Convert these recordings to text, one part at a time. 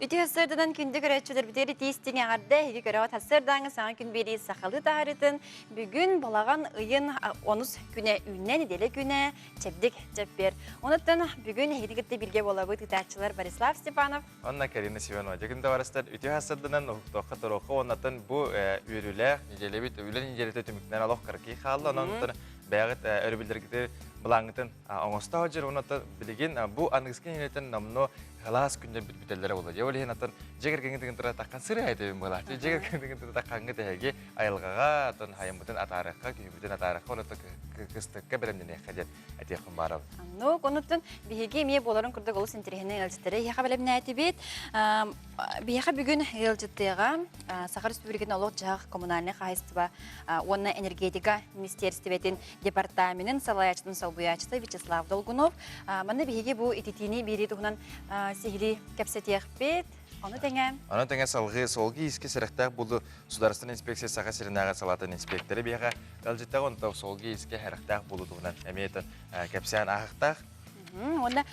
Үті хасырдан күнді көрәтшілер бітері тейістің ағарды әйгі көрәуат хасырдаңы саңа күн бері сақалы тағарытын. Бүгін балаған ұйын 10 күне үннен еделі күне чәбдік жәппер. Оныттан бүгін әйгідігітті білге болабы тұтатшылар Борислав Степанов. Онна Карина Сиванова. Жекінде барыстар үті хасырдан ұқтоққа тұраққа оннатын бұл үйрілі неделебет үйлі неделеті түміктен алақ қырқи қалды. Онын бәғыт өрі білдіргітер бұлаңытын оңыста өжер онатын білеген бұл аңызген енетін намыны ғалас күнден бітелдері болды. Жеу олеген атын жегер кеңгітігін тұра таққан сыры айтуын болады. Жегер кеңгітігін тұра таққанғы тәйге айылғаға, хайымбытын атарыққа, күйімбітін атарыққа, онытын кыстыққа білімден еқаден әтеқін барып. Онытын бейге ме боларын күрді ғолыс интерегінің әлжеттері. Еқа біліміне әті бет. Бейға бүгін әлжеттеға Сахар Республикатын олық жағы коммунальный қайыстыба, онына энергетика министерстветін департаментін салаячтың салбуячты Вячеслав Долгунов. Маны бейге бұл ететіні бері тұғынан сихили кәпсетех бет. Оны тәңе? Оны тәңе солғы еске сәріқтақ бұлды Сударстан инспекция саға сірінағы салатын инспекторы бейға әлжеттағы онтау солғы еске әріқтақ бұлды тұғынан әмейетін кәпсиян ағықтақ. Онда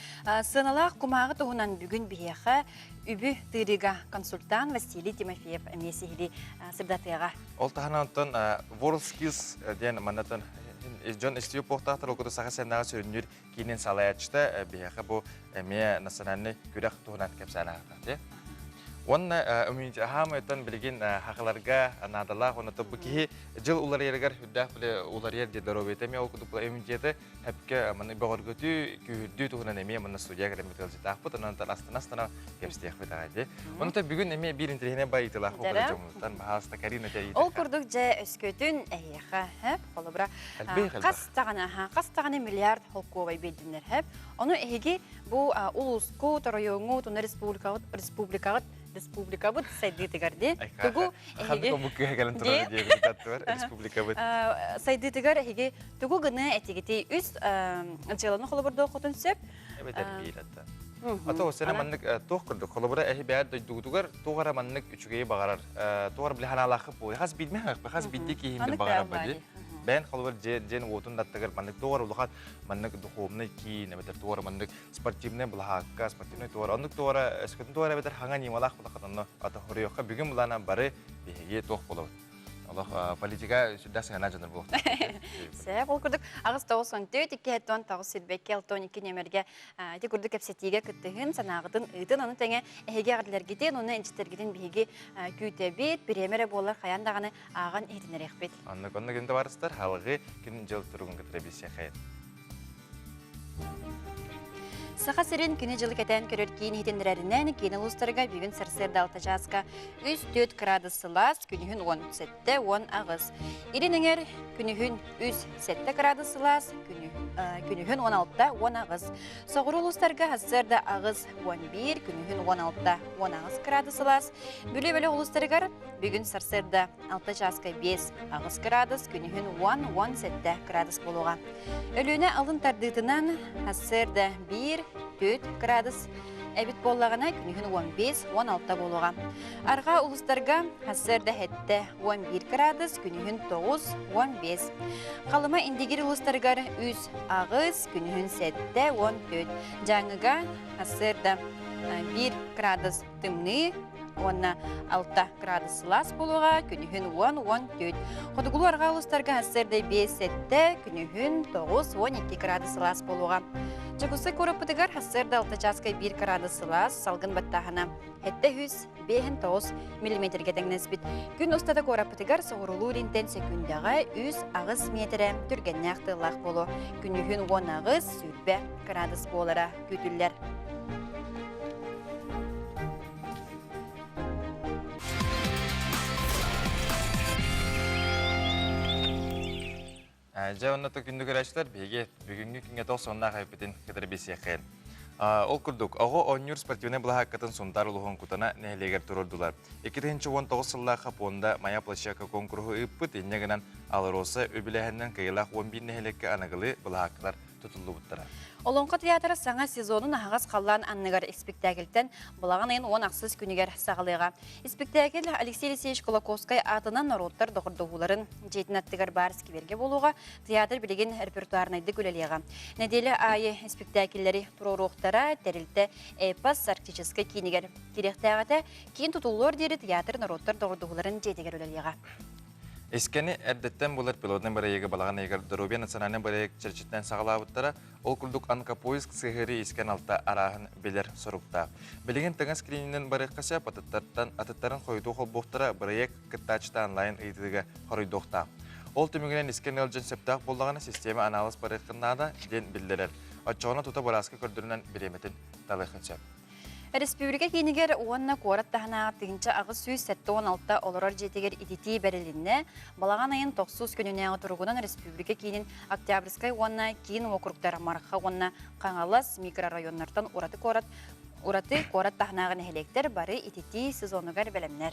сыналақ құмағы тұғынан бүгін бейеға үбі тырыға консультант Василий Тимофеев әме сихили сырдатыға. Ол тағынан онтан WorldSkills ден манатын Жон истеу поқтақтыр олқыды саға сәндағы сөріндер кейінен салаячты бейіқі бұл әме национальный көрек тұғынан кәпсән ағықтақ. Онна үмінді ағам өттен білген хақыларға надалақ, оныты бұл кейі жыл улар ергер үддәқ біле улар ер дедер обетеме олқыды бұл үміндеті әпке бағыр көті күйірді тұғынан әме мұны студия кәлемет әлжет ақпыт, онантан астына кәпсті әқпет ағайды. Оныты бүгін әме бір интерегіне байытылақ оқыды жомылтан бағалысты Карина тәйді. Ол күрдік жә өскөтін әйеға әп, қолы бұра қастағаны миллиард холқуғай бейдінер әп. Оны әйге бұл ұлысқу, тұрайоңу, тұны республика бұд сайды тігерде. Сайды тігер әйге түгі ғыны әтегеті үз жыланы қолы бұрды оқытын сөп. Ата осына маннык тоқ күрді. Қолыбыра әйі бәр дұғытығыр, тоғара маннык үчігейі бағарар. Тоғар білі ханалақы бұл. Қаз білмей қақ, қаз білді кейімді бағарар бәді. Бән қолыбыр жен отын даттығыр, маннык тоғар ұлыған, маннык дұқуымны кейін, әбетер тоғар маннык спортивны бұлаққа, спортивны тоғар. Ондық тоғара, әскөтін тоғар әбетер хаңан емалақ бұлаққатынны ата құры еққа бүгін бұлана бары бейге тоқ болуы. Allah politika sudah sengaja nurbu. Saya kalau kuduk agas tahu sontet, iki hetuan tahu silbeke atau iki nyemerga, itu kuduk kapsetiga ketuhin sanagdın itu nonu tenge hege adlar gite nonu ençter giden bihege kütebet biremere bolar kayan dağını ağan ehdiner ekbet. Anlık onda günde varıstar halgı gün jıl turgun getirebise kayın. Саха сирен күні жылы кәтән көрер кейін хетендерәрінен кейін ұлыстарға бүгін сәрсерді алты жазға 3-4 градус сылас күнігін 10-10 ағыз. Иреніңер күнігін 3-7 градус сылас күнігін 16-10 ағыз. Соғыр ұлыстарға хасырда ағыз 11 күнігін 16-10 ағыз градус сылас. Бөлі-бөлі ұлыстарға бүгін сәрсерді алты жазға 5 ағыз градус күнігін 10-17 градус болуға. Өліне алын тардытынан хасырда 1-4 градус әбіт болағына күнігін 15-16 болуға. Арға ұлыстарға хасырда әтті 11 градус күнігін 9-15. Қалыма индегер ұлыстарғар үз ағыз күнігін 7-14. Жаңыға хасырда 1 градус тымны, 16 градус лас болуға күнігін 10-14. Құдығылу арға ұлыстарға хасырда 5-7 күнігін 9-12 градус лас болуға. Жығысы көріпітігер хасырда 6 жасқа 1 градус лас салғын баттағына. Әтті 100-9 мм дәңнес біт. Күн ұстада көріпітігер соғырылу интенсия күндіға 100 ағыз метрі түргенне ақтылақ болу. Күнігін 10 ағыз сүрбе градус болыра күтілер. Жауынаты күнді көрәшілер беге бүгінгі күнге тоқ сонына қайпетін кедір бесе қайын. Ол күрдік, оғы оннюр спортивіне бұлаға қатын сондар ұлығын күтіна нәйлегер тұрырдылар. 2019 сылла қапуында мая площака конкурғы үппіт енегінен алыр осы өбіләхінен қайылақ 11 нәйлекке анығылы бұлаға қадар тұтылды бұттыра. Олонқы театры саңа сезонын ағас қаллан анныгар спектакльтен бұлаған айын 10 ақсыз күнігер сағылыға. Спектакль Алексей Алексеевич Колокоскай атынан народтар доғырдығуларын жетін аттығар барыс кеверге болуға театр білеген репертуарнайды көлелеға. Неделі айы спектакльлері тұруруқтара тәрілті эпос арктическай кейінігер. Керектағаты кейін тұтулар дері театр народтар доғырдығуларын жетігер өлелеға. Ескені әрдеттен болар пилотның бірайығы балаған егер Дорубия национальный бірайық черчеттен сағылауыттара, ол күлдік онкопоиск сығыры ескен алта арағын белер сұрықта. Білеген тыңыз клининен бірайық қася атыттарын қойду қол бұқтыра бірайық кіттачыта онлайн ұйдыға қоройдуқта. Ол түмігінен ескен әлжен септақ болдағаны система анализ бірайықынада ден білдерер. Отчоғына тұта барасқы көрдірінен біреметін талықынша. Республика кейінігер оғанна қуарат тағына ағыттығынша ағыз сүйіз 7-16 оларар жетегер итети бәрілінне, балаған айын 9 күніне тұрғынан республика кейінін Октябрьскай оғанна кейін округтар марқа оғанна қаңалас микрорайоннардан ураты қуарат тағынағын әхелектер бары итети сезонығар бәлемнер.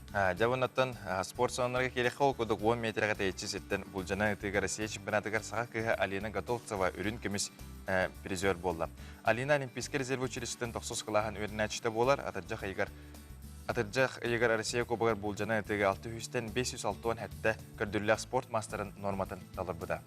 Жабынаттан спорт салонларға келек қол көдік 10 метрға тәйетші сеттен бұл жана ұтыға Россия чемпионатығар саға күйі Алина Готовцева үрін көміс призер болды. Алина Олимпийский резерв училищетен 9 қылаған өрін әчісті болар, Атыржақ егер Россия көбігер бұл жана ұтыға 600-тен 506 әтті көрдірлік спорт мастерын норматын талыр бұда.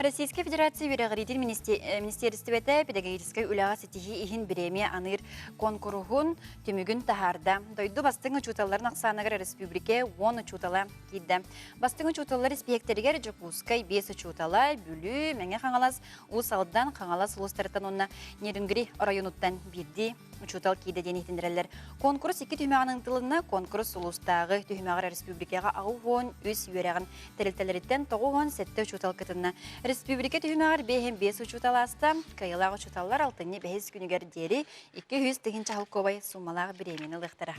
Российская Федерация Верағыридин Министерстветі педагогической үліға сетихи ихин біреме аныр конкурғын түмігін тахарда. Дойду бастың ұчуталарын ақсанығыр республике 10 ұчутала кейді. Бастың ұчуталар респектерігер жүкускай 5 ұчутала бүлі мәңе қаңалас ұсалдан қаңалас ұлыстарытан онына нерінгірі районуттан бірді ұчутал кейді денейтіндірелер. Конкурс 2 түймеғаның тылына конкурс ұлыстағы түймеғар республикаға ағуғын өз үйерағын тәрілтелеріттен тоғуғын сәтті ұчутал кітінна. Республика түймеғар бейхен 5 ұчуталаста, кайылағы ұчуталар алтыны 5 күнігер дері 200 тігінші халқобай сумалағы біремені лықтыра.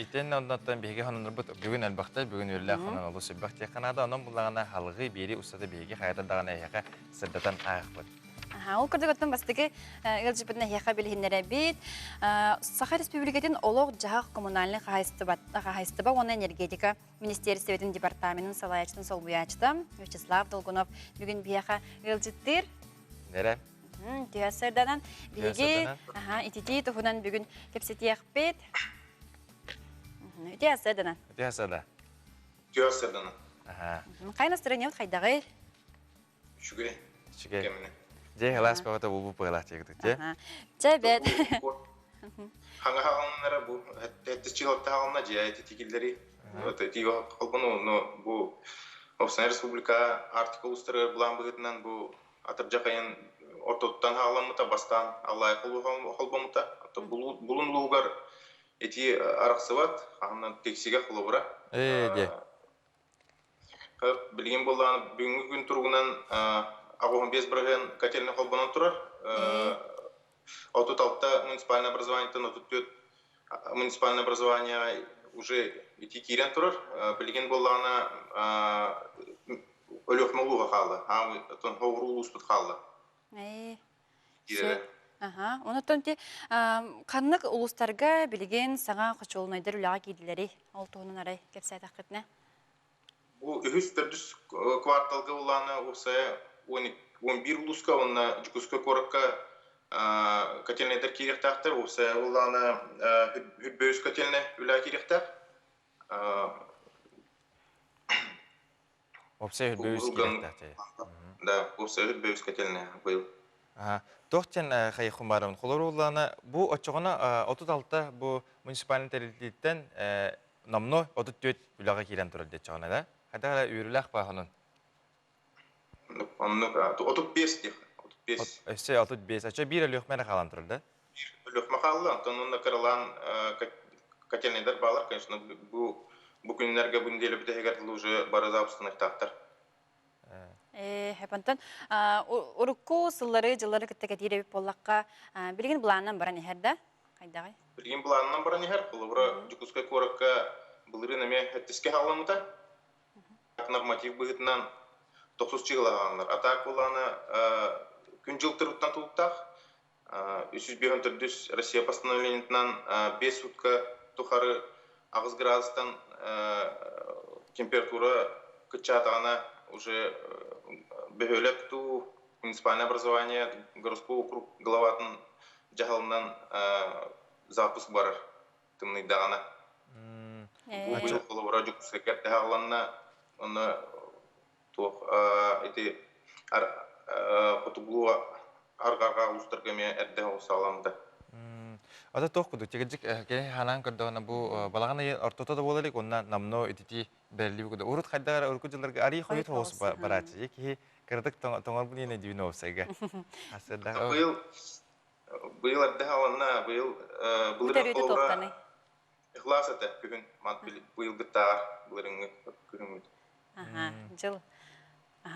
Итен ондан беге ханыныр бұд бүгін әлбақта бүгін өрлі қанан олы сөббақ тек қанада онан бұлағана халығы бері ұстады беге қайатардағына әйяқа сырдатан ағық бұд. Ол күрдік өттен бастығы ғылжіпітіне әйяқа білігіндері бейт. Саха Республикатын олық жағық коммунальны қағайстыба оны энергетика Министерстветін департаментін салаячтың сол бұячты. Вячеслав Долгунов бүгін бейяқа ғылжіттір. Нері? Түйәсірданан беге итети тұхынан бүгін кепсеті яқпет. Түйәсірданан. Түйәсірданан. Қайнастыры не қайдағы? Шүгірі. Шүгірі. Жей ғалас бағыта бұл бұғылақ тегдік, же? Жәбет. Хаңа қағылынлары бұл, әтті чиғалты қағылына же әйті текелдері. Тегі қалбыны бұл Опсана Республика артикул ұстыры бұлан бұғытынан бұл атыржақ айын ортоттан қағылымыта, бастан Аллай қолбамыта. Бұлын луғар әті арақсы бат, ағынан тексеге қолы бұра. Білген болған бүгінгі күн тұрғынан Ағуғын 5 бірген котельный қолбанан тұрар. Отут-алта муниципальное образованиятын, отут-төт муниципальное образование уже ити кирен тұрар. Білген болғаны өліқмі ұлуға қалды. Хоғыру ұлыспыт қалды. Онытын те қанық ұлыстарға білген саңа қычолынайдар үліға кейділері ол туғынан арай кепсай таққытына? Бұл үхіс түрдіс кварталғы оланы осая 11 улуска, онна жүкіска корыққа котельнайдар керектақтыр, осы оланы хүтбөйіз котельнай үлі керектақ. Опсы хүтбөйіз керектақ. Да, осы хүтбөйіз котельнай бұл. Тоқтен қайықын барымын. Қолыр оланы, бұл отчығына 36-та бұл муниципалин тәрілдеттен намны 34 үліға керен тұрылды чағына да? Қайда үйріләқ бағының? 35 дек. Өсі 35. Ача бір өліқ мәні қалан тұрылды? Бір өліқ мә қалды. Онында қырылан котельнайдар бағалар, конечно, бұл күнлерге бүнделі біті егерділі уже бары запустын ықтақтар. Хәпантан, ұрыққу сыллары, жыллары күтті кәтері болаққа білген бұланынан баран ехерді? Қайдағай? Білген бұланынан баран ехер. Бұл бұра жүкіскай қорыққа бұлырын әме әттіске қаламыта. Норматив бұғытынан 9 чиғылағанлар. Атақ боланы күн жылтыр ұттан тұлықтақ. 353 Россия постановлениетінен 5 сутка тұқары ағыз градустан температура күтчатағана уже бөхөлек ту муниципальное образование городской округ главатын жаһалынан запуск бар тымный дагана. Бу быйыл холовра жукса кертте хагланна оны тох эти котуглу аргага устаргаме эрде усаламда. Ата тох куду тегежик ке ханан көрдөгөнө бу балаганы ортото да болалык онна намно итити берли куду урут хайдагара урку жылдарга ари хойт хос барачы ки кырдык тоңор буне дивино осайга асырда быйыл эрде хагланна быйыл булырын холовра ихлас эте күн мат быйыл гытар булырын күн. Жыл.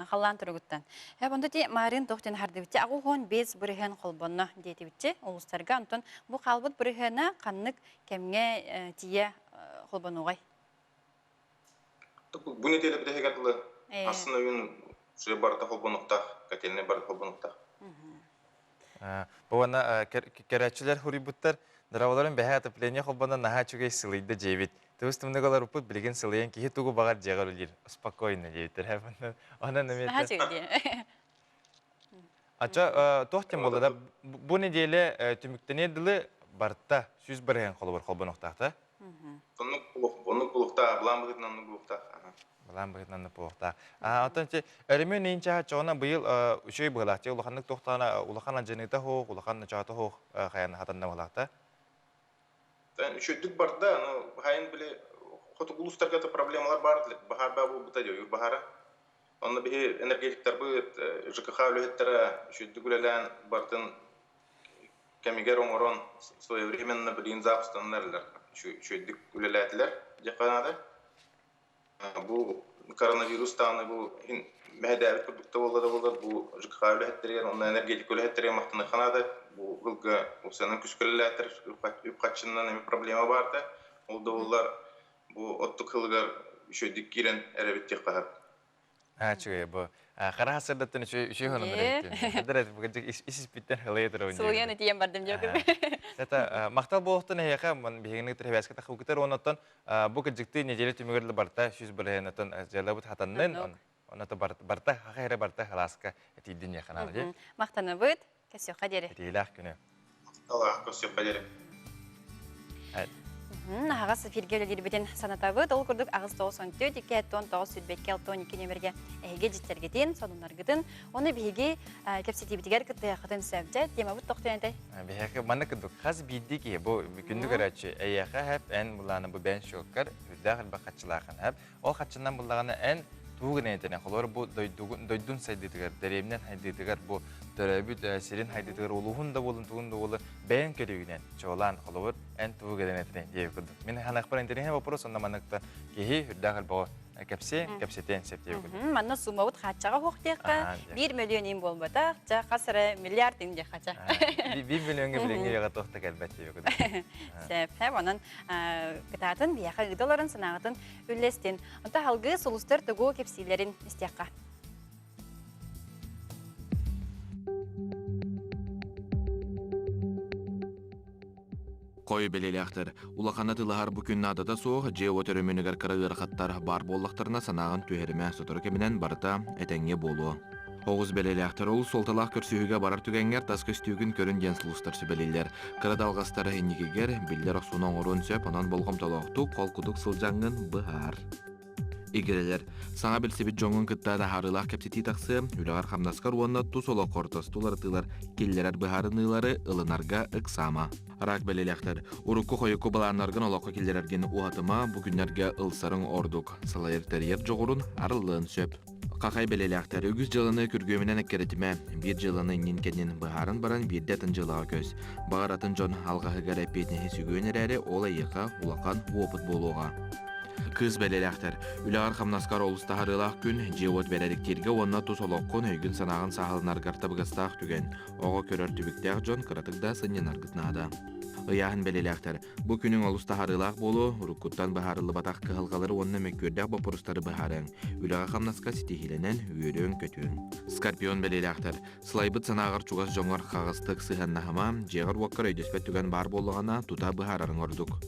Халлан тургуттан. Онда ти Марин тохтен хардыбытте агухон без бүрген холбонно детибитте улустарга антон бу калбыт бүргена каннык кемге тие холбонугай. Буне теле бедегетле асына үн же барда холбонукта, кателне барда холбонукта. Бу ана керәчләр хурибуттар дараваларын бәһә тәпләне холбонна наһа чугай сылыйда җебит. Төстүмнегалар упут билген сылыян ки тугу багар жагар үлер. Спокойно җейтер һәм ана немете. Ача тохтем булды да бу неделе түмүктене диле барта сүз берген холбор холбонуктакта. Оны кулукта, булан быгытнан кулукта. Булан быгытнан кулукта. Атанчы эреме нинча чона быйыл үшөй булакчы улаханнык тохтана улаханан женета хо, улаханны чата хо хаян хатанна булакта. Шөйдік барда, хайын біле, қоты ұлыстарға проблемалар барды. Бағар бәбі бұта дейір бағара. Онда бігі энергетиктар бұд, ЖКХ өлігеттері шөйдік үлелән бардың кәмегер оңырон своевременно білген запустанларлар. Шөйдік үлеләтілер жақанады. Бұл коронавирус тағыны бұл мәдәвіт продукты болды. Бұл ЖКХ өлігеттері, онда энергетик өлігеттері мақтыны қанады. Бу гылга усанын күскөлләтер үпкатчыннан эми проблема барды. Ол да олар бу оттук хылгар шөйдик кирен эребитте кахат. Чугай бу кара хасырдаттын үшөй хонун берет. Дерет бугажык исис биттен хылайтыр ойын. Сулуяны тиен бардым жок. Эта мактал болуктун эяка мен бегенек требяска тахукытыр онотон бу кыжыкты неделе түмөгөрлө барта сүз беренетен жалабыт хатаннын оното барта хакайра барта халаска этидин якананы же. Мактаныбыт Кәсі қадері. Әтейләқ күні. Аллах, көсі қадері. Ағасы фергелелері бетін санатабы, дол күрдік ағыз 94, 2-10-9 сүрбетке 6-12 нөмірге әйге жеттергетін, сонынарғытын. Оны бейге кәпсетебетігер күтті яқытын сәбді, демабыт тоқтын әнтай. Бейге маны күндік қаз бейдігі, бұл күндік әрәтші әйеға әп ән бұланы бұл бән шоққар, үрдәғіл ба қатшылағын әп. Ол қатшынан бұлағаны ән туғын әйтіне, қолар бұл дойдун сайдыдығар, дәремнен хайдыдығар, бұл дөрәбіт сирин хайдыдығар олуғын да болын, туғын да болы бәйін көрігінен чоғылан қолуыр ән туғын әйтіне дейіп күдік. Мен ханақ бір әнтеріне вопрос, онда манықта кейі үрдәғіл бұл кәпсетен сеп дейіп күдік. Манна сумауыт қатшаға хоқтеққа 1 миллион ем болбатақ, жа қасыры миллиард емде қатша. 1 миллионға біліңге еға тоқты кәлбәт дейіп күдік. Сәп, онын қытатын бияқа ғыдаларын сынағытын үлестен. Онта халғы сұлыстыр тұғу кепсилерін істеққа. Қой белелектер, улақаны тылығар бүкін адада соқ, жео төрөмінігер кірігер қаттар бар боллақтарына санағын түйеріме сұтыр кемінен барыта әтәңе болу. Оғыз белелектер ол солталақ көрсүйіге барар түгенгер тас көстүйгін көрін денсілустарсы белелер. Кірі далғастары әнекегер, білдер ақсуынан орын сөп, онан болғым талақты қол құдық сылжаңын бұғар. Игерелер, саңа білсебет жоңын күттада харылақ кәпсети тақсы, үліғар қамнаскар уанна тұс ола қортас тұлар келлерер бұхарынылары ылынарға ұқсама. Рак белелектер, ұрыққы қойыққы баланарғын олаққа келлерерген уатыма бүгінлерге ылсарың ордық, салайыртарьер жоғырын арылын сөп. Қақай белелектер, үгіз жылыны күргөмінен әккеретіме, бір жылыны ненкенен бұхарын баран бірдетін жылыға көз. Бағаратын жон алғағығар әпетіне сүгөнер әрі ол айыға улақан опыт болуға. Кыз белелектер, үләғар қамнаскар олыста харылақ күн, жеуот бәрәріктерге онна тұс олыққын өйгін санағын сағылын арғарта бұғыстақ түген. Оға көрір түбіктәқ жон қыратықда сынен арғытнады. Ыяғын белелектер, бұл күнің олыста харылақ болу, ұрыққыттан бұхарылы батақ қығылғалары онна мәккөрдәқ бапырыстары бұхарың. Үләға қамнаска сетехиленен үйерің көтуің. Скорпион белелектер, сылайбыт санағыр чуғас жоңғар қағыстық сығаннахыма, жеғыр уаққар өйдөспет түген бар болуғана тұта бұхарарың ордық.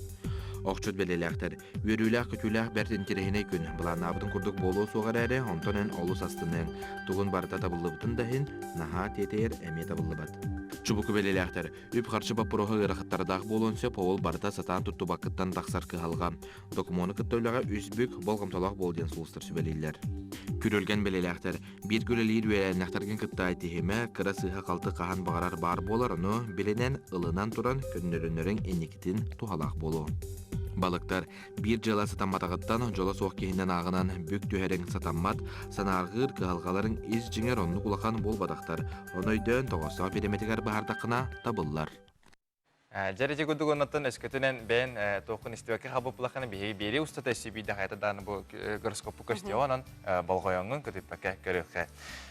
Оқчут белелектер, үйрүләк күтүләк бәртін терехіне күн, бұланабытын күрдік болу соғар әрі, онтонен олус астынен, туғын барыта табылыбытын дахин, наха тетейер әме табылыбат. Чубуку белелектер, үп қаршы баппырығы ғырақыттардағы болуынсы повол барыта сатан тұтты бақыттан тақсар кыхалға, докумоны күттөліға үзбүк болғымталақ болден сұлыстыр сүбелейлер. Күрөлген белелектер, бір күлелер өйәнәқтарген кытта айтихеме, кыра сыға қалты қахан бағарар бар болар, оны біленен ылынан туран көннөрінөрін енекітін тухалақ болу. Балыктар bir жыла сатамматағыттан жола соқ кейінен ағынан бүк түйерің сатаммат, санарғыр кығалғаларын из жіңер онны құлақан бол бадақтар. Оны өйден тоғысыға переметігер бағардақына табылар. Жарыжы күдік оннаттан өскөтінен бән тоқын істеуәкі қабы бұлақаны бері ұстата сөйбейді қайтадан бұл гороскопы көстеуанан болғойоңын көтіппәкі көріққа.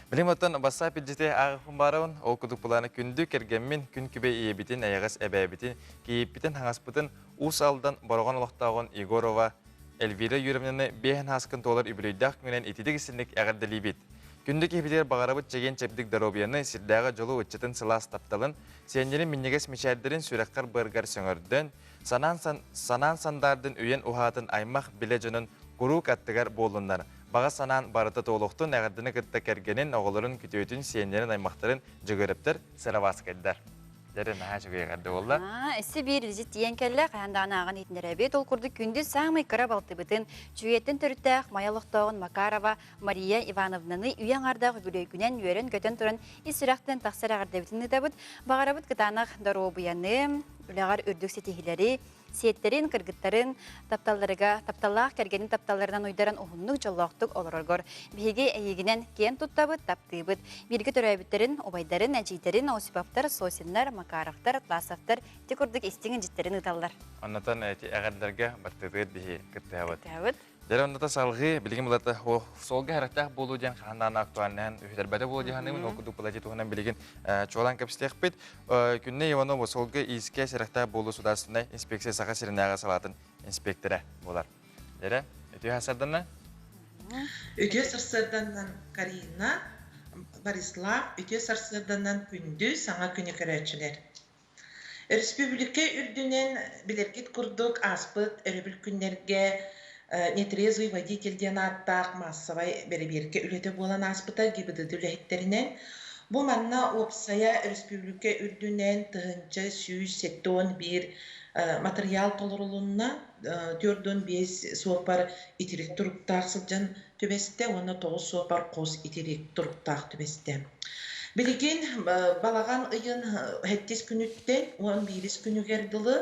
Білім оттан баса пиджете ағықын барауын, ол күдік бұланы күнді кергенмен күн күбе иебітін, аяғыз әбәбітін, кейіппітін, хаңаспытын ұс алдан барған олықтауын Егорова Эльвира Юрьевнаны бейін хаскын толар үбілейдақ күнен етедік ісінлік әғірділі бет. Күндік ебілер бағарабыт жеген чәпдік даробияны сирдағы жолу өтчетін сылас тапталын, сенжені миннегес мешәрдерін сүрәққар бұргар сөңірден, санан сандардың өйен ұхатын аймақ біле жөнін құруқ аттығар болындар. Баға санан барыты толуқтың әғірдіні күтті кәргенін оғылырын күтеуетін сенженің аймақтарын жүгіріптір сыравас кәддер. Дәрі наға жүгей қарды олда. Әсі бір визит дейін кәлі қаяндағын ағын етіндер әбет ол күрді күнді саңмай қыра балты бұтын чүйеттін түріттәқ Маялықтауын Макарова Мария Ивановнаны үйен ардақ үгілейгінен үйерін көтін тұрын исірақтен тақсыр ағырда бұтын ұтабыт, бағарабыт қытанақ дару бұяны, үләғар үрдік сетихілері, сеттерин, кыргыттарын, тапталлақ кәргенін тапталарынан ұйдаран ұғынлық жоллақтық олырғыр. Бейге әйегінен кен тұттабыт, таптыбыт. Біргі түрәбіттерін, обайдарын, әжейтерін, осипаптар, сосинлар, макарақтар, тласаftар, текурдық естіңін життерін ұталар. Оннатан әғардарға баттығыт бейі күттәбіт. Дәрі ондата салғы, білген бұлаты солғы әріқтақ болу ден қағандан актуалынан өйдербәді болу дегенімін, оқыдық бұлаты туғынан білген чоғалан көпістек бет. Күнне Иванова солғы иске әріқтақ болу судасында инспекция саға сиренәға салатын инспекторы болар. Дәрі, өте әсірдіңі? Өте сарсырданнан Карина, Борислав, өте сарсырданнан күнді саңа күні көрәтшілер. Республика үрдінен білергет күрдік аспыт өрібіл күндерге нетрезвый водительден аттақ массовай береберке үлеті болан аспыта гибідіді үләхеттерінен. Бұл манна опсая республика үрдінен тұғынча сүйіз сеттон бір материал толырылуына 4-5 суапар итерек тұрықтақ сылжан төбесті, оны 9 суапар қос итерек тұрықтақ төбесті. Білеген балаған ұйын 7 күніттен 11 күні керділі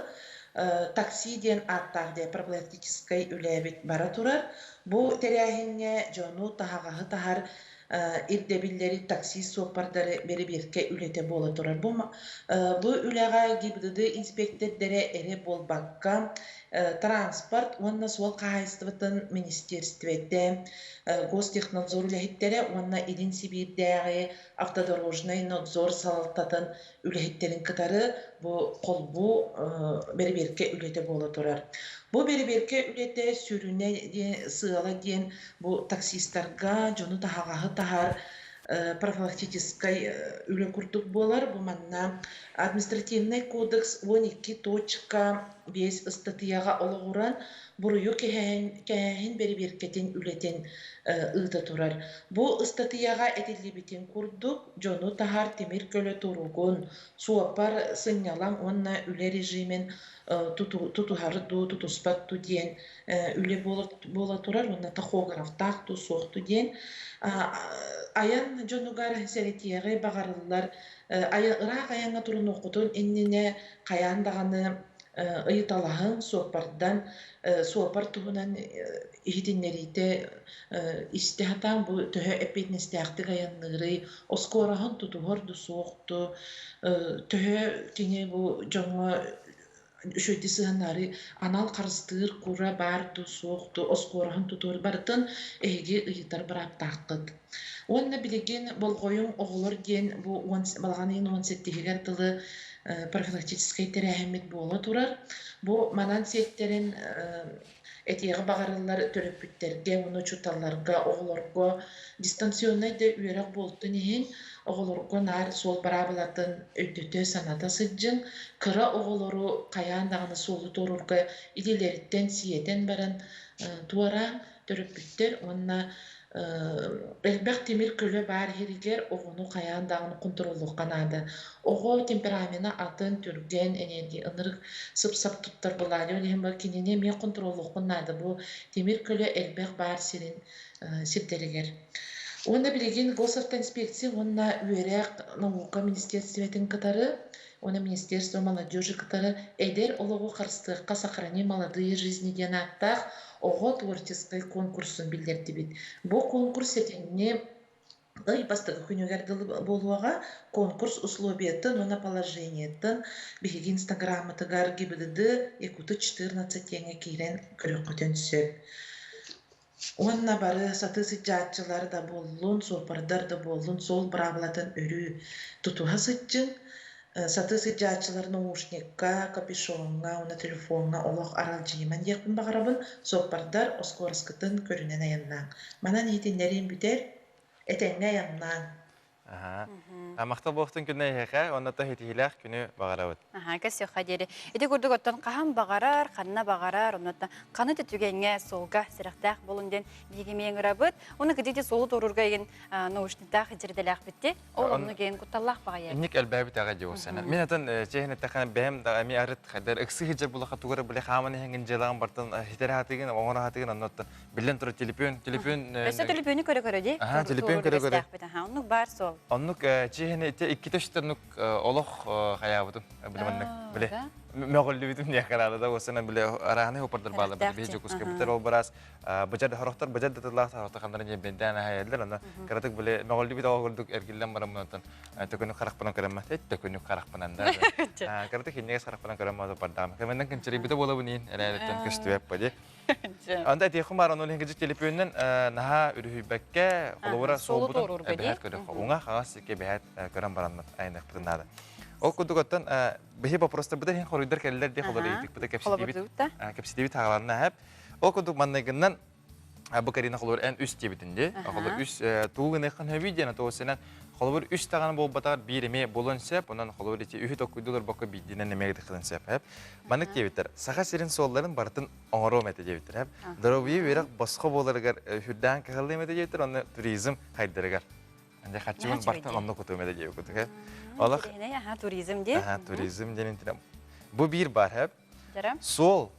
таксиден аттағды профилактической үләбет бара тұрар. Бұл тәрәхінне жону тағағы тағар ирдебілері такси сопардары бері берке үлеті болы тұрар. Бұл үләға гибдіді инспектордері әрі болбаққа транспорт, онна сол қағайыстывытын министерстветі, гостехнадзор үләхеттері, онна Идин Сибирдегі автодорожный надзор салалтатын үләхеттерін кытары бұл қолбу бері-берке үлеті болы тұрар. Бұл бері-берке үлеті сүріне сыйала ден бұл таксистарға жоны тағағы тағар профилактической үлі күрдік болар. Бұл манна административный кодекс 12.5 статьяға олығыран бұрыю кәйін бері-беркетін үлетен ұйты тұрар. Бұл статьяға әтелебетін күрдік жоны тағар темір көлі тұруғын суапар сыңнялан онна үлі режимен тутухарду, тутуспатту ден үлі бола тұрар, онна тахографтақту, соқту ден. Аян жонугар сәретияғы бағарылылар, ырақ аяңа тұрын оқытын еннене қаяндағаны ыйыталағын суапардан, суапар туғынан ихетіннерейті истихатан бұл түхі әппетін істіяқтық аянлығыры, оскорағын тұтуғырды соқты, түхі кене бұл жоңа шөйті сығынары анал қарыстығыр құра барды соқты, оскорағын тұтуғыр бартын әйге ыйытар бірап таққыд. Онна білеген болғойын оғылыр ден балғанын 17-гер тылы профилактической тәрәхімет болы тұрар. Бұл манан сеттерін әтеғі бағарылар төрөппүттерге, оны чуталларға, оғыларға дистанционайды үйерек болтын еген. оголорго нар сол барабылатын өйдөтө саната сыджын кыра оголору каяан даганы солу торурга иделерitten сиетен баран туара төрөппүттер онна элбэх темир көлө бар хиригер огону каяан даганы контроллук канады ого темперамена атын түрген энерги ынырык сып-сап туттар булады олем кинене ме контроллук канады бу темир көлө элбэх бар сирин сирдеригер. Онда билеген госавтоинспекция, онна үерек наука министерстветін катары, онна министерство молодежи катары эдер олого қарыстыққа сохрани молодые жизни ден аттақ ого творческий конкурсын билдерді бит. Бұл конкурс етенне ый бастығы күнігерді болуаға конкурс условиятын, онна положениятын билеген инстаграматыгар гибдіді екуты 14 теңе кейрен көрек көтен сөп. Онна бары саты сыджатчылар да боллун, сопардар да боллун, сол бравлатын өрү тутуха сыджын. Саты сыджатчылар наушникка, капюшонга, уна телефонга олох арал жийман декпин багарабын, сопардар оскорскытын көрүнен аяннан. Манан етенлерин бүтер, этеңне аяннан. Мақтал болықтың күні еқе, онната хетихилақ күні бағарауыд. Кәсі қадері. Еті көрдік оттан қаған бағарар, қанына бағарар, оннаттан қаны түтігенге солға сірақтақ болынден бейгемең ұрабыд. Оны кедеде солы торурға еген наушниктақ жерделақ бітті. Ол оны кейін құтталлақ бағайыр. Инник әлбәбі тәға де осына. Мен атын чехіне тәқаны бәйім дағами арыт қайдар. Үксі хеджер бұлақа туғыры біле қаманы хәңін желағын бартын хетері хатыгын, оңыра хатыгын аннаттан. Білден тұры телефон. Өсі телефоны көрі-көрі де? Телефон көрі-көрі. Онық бар сол. Онық чехіне икки төштірнік олық қаябыдым. Біле. Мөғілі бітім не қарады осына біле арағаны опардар балы біле бейджі күске бітер ол барас. Бұжады хорықтар, бұжады датылақ тағырты қандарын не бенден әйелдер. Қарадық біле мөғілі біт оғырдық әргелден барам мұнатын. Төкөнік қарақпынан көрімі. Төкөнік қарақпынан да. Қарадық хенегес қарақпынан көрімі бардам. Кәменден кінчері біті болы бұнейін әләлеттен күсті өп бәде. Анда тейхім бар оның хенгізі телефонын наға үрігібәкке қолуыра сол бұдың бәйәт көрі. Оңа қағас секе бәйәт көрім баранмат айнық бұдыңнады. Ол күдігіттен бәйі бапырысты бұда хен қорыйдар кәлілер де қолыр етік бұда кәпсетебет ағаларына әп. Ол күдік маннайгыннан бұл карина қолыр ән үст тебетінде. Қолыр үст туылын еқін өбейден тоғысынан қолыр үст тағаны бол батар береме болын сәп, онан қолыр ете үйі тоқыдылар бақы бейдінен немегді қылын сәп әп. Манық тебеттер, сақа серін солларын бартын оңыру мәті тебеттер әп. Дұрауы верақ басқа боларығар хүрдән кағылы мәті тебеттер, оны туризм қайдырығар. Анде қатшығын бартын онны күту мәті тебет күтігі. Олық туризм де. Туризм денен тірем. Бұл бір бар әп. Сол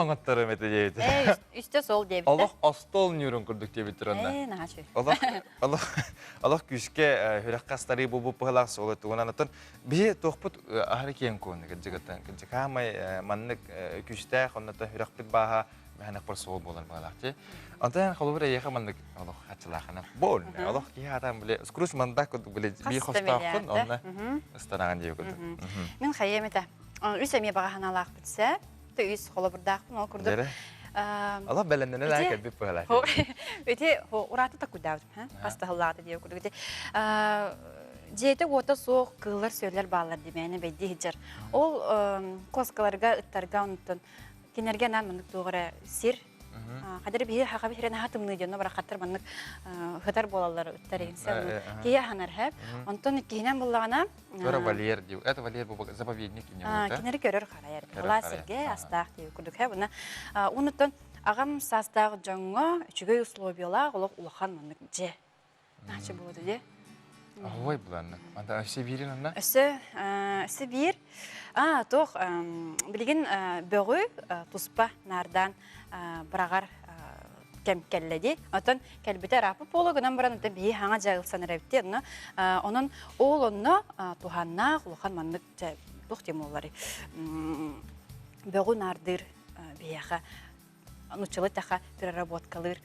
аңаттары мәті дебет. Үсті сол дебет. Олық астол нүрін күрдік дебеттір онда. Олық күшке хүрек қастары бұл бұғылақ солы тұғынан ұтын. Бе тоқпыт ағыры кейін көңді кәджігіттен. Кәджі қамай маннық күштәқ, оннаты хүрек біт баға мәхінік бір сол болын бағалақты. Онтан қолыбыр әйеқі мандық олық қатшылақына бол. Олық кей адам біле, скруш мандақ күрдік біле бей қостақпын, онда ұстанаған дей күрдік. Мен қайеметі, үс әме бағаналақ бітсе, үс қолыбырдақпын, ол күрдік. Allah bəlləndən ələkər bir böyələk. Öte, uratı da күдәудім, қастығылады дей күрдік. Жейті ота соқ қылар сөйлер бағалар демейіне бәйді хеджер. Ол қоскаларға, ұттарға ұнттын. Кенерген әмінік туғыры сир. Қадыр бейі хаға бейірен хатымны дейін, бірақ қаттыр мәнік ғыдар болалар ұттар еңсен. Кейі ханар әп. Онтон кейінен болағана... Өра валер деу. Это валер бұл заповедник кене өті? Кенері көрір қара әр. Құла сірге астақ деу күрдік әп. Онытын ағам састағы жаңға үчіге условиялар олық улақан мәнік же. Нәчі болды де? Ой, бұланны. Анда өсі бірін онна? Өсі бір. Тоқ, білген бөғі тұспа нардан бірағар кәмкәлләді. Отын кәлбеті рапы полы күнен бұран бейі хаңа жағылсан әрәбітті. Оның ол онына туғанна құлған маңнық тұқ тем олары. Бөғі нардыр бейіға ұнычылы тәқа переработкалыр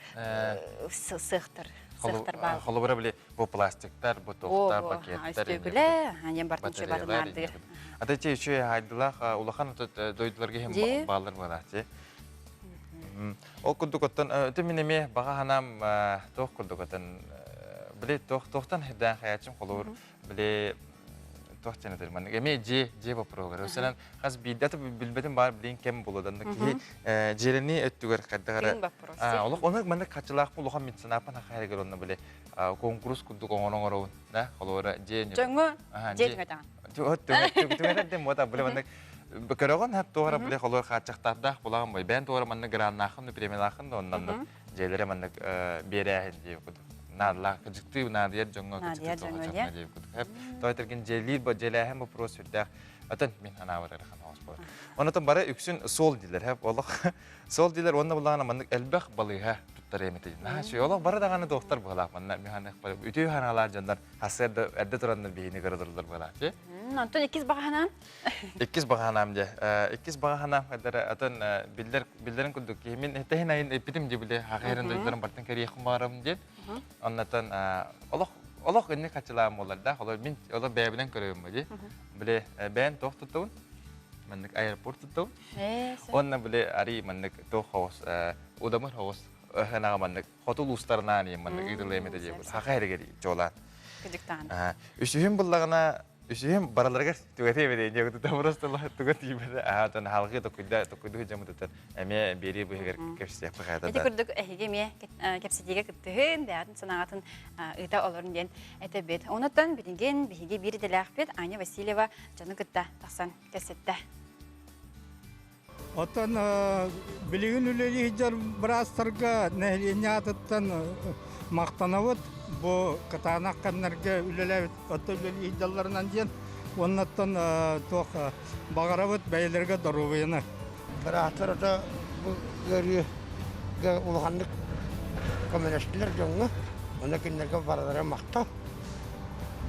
сықтыр. Қолы бұра біле, бұл пластиктар, бұл тоқтар, пакеттар. Өстігілі, әнен бартыншы барын ардыр. Ата те үші айдылақ, ұлақан дойдыларға хем бағалар болақ. Ол күрдік оттан, өті менеме баға ханам тоқ күрдік оттан, біле тоқтан херден қаячым қолы бұр, біле тохтен дер мен эме же вопрос mesela хас бидет билбедин бар билин кем болодан ки жерени өттүгөр кадагара олох оны мен качылак булухан митсанапан хайргер онна биле конкурс кудук оңоңоро да холора же Жоңго жеңгатан. Төмөрден мода биле мен көрөгөн хап тоора биле холор хачактарда булаган бай бен тоора мен граннахын премиялахын ондан желере мен бере деп Надла, кадыктı Nadia Jongo kacıktı diye kuduk. Toytergen jelil bu jelahım bu prosürde. Atan min hanavar erkan hospor. Ondan bara üksün sol diler hep Allah. Sol diler onda bulağına mandık elbaq balığa tuttar emeti. Na şey Allah bara da gana doktor bulaq manna mihanek ütü hanalar janlar haserde edde turanlar bihini gardırlar bulaq. Anton ikiz bahanan. İkiz bahanam diye. İkiz bahanam kadar atan bilderin kuduk ki min tehinayin epitim cibile hakirin duyguların bartın kariye kumaram diye. Anlatan Allah inni kaçılam olar da olur min olar bebilen görüyorum diye. Bile ben tohtutun. Mandık airport tutun. Onna bile ari mandık to house udamır house hana mandık hotel ustarnani mandık idilemede diye. Hakir geri jolan. Kacıktan. Üşühüm bullagana Üşühüm baralarga tügete bede diye kutu tamrastala tügete bede atan halgı da kudu jamu da eme beri bu heger kepsi yapakada Eti kurduk ehige me kepsidiga kıttığın beatın sanatın ıta olurun diyen etebet. Ondan bilingen bihige biri de lahbet Anya Vasilyeva canı kıtta taksan kesette. Otan bilgin üleli hicar brastarga nehliyeni atıttan maqtanavut bu katanak kanlarga üleli otan üleli hicarlarından diyen ondan toq bağaravut beylerge doruvayını. Brastar da bu görüyor uluğanlık komünistler jongu ona kinlerge paralara maqta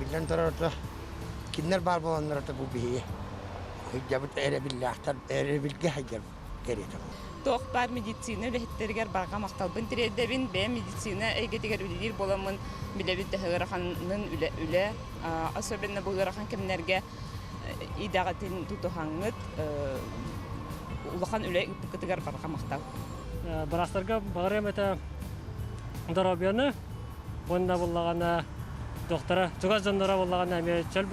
bilen tarafta kinler bar bolanlar da bu biye hicabet erebillahtar erebilge hajar geriydi. Doktor medisina lehitlerger barga maqtalbın tiredebin be medisina egetiger üledir bolamın bilebit deharahanın üle asobenne bularahan kimlerge idagatin tutuhanıt ulahan üle ipketiger barga maqtal. Brastarga bağırmata darabiyana onda bullagana doktora tugas jandara bullagana me çel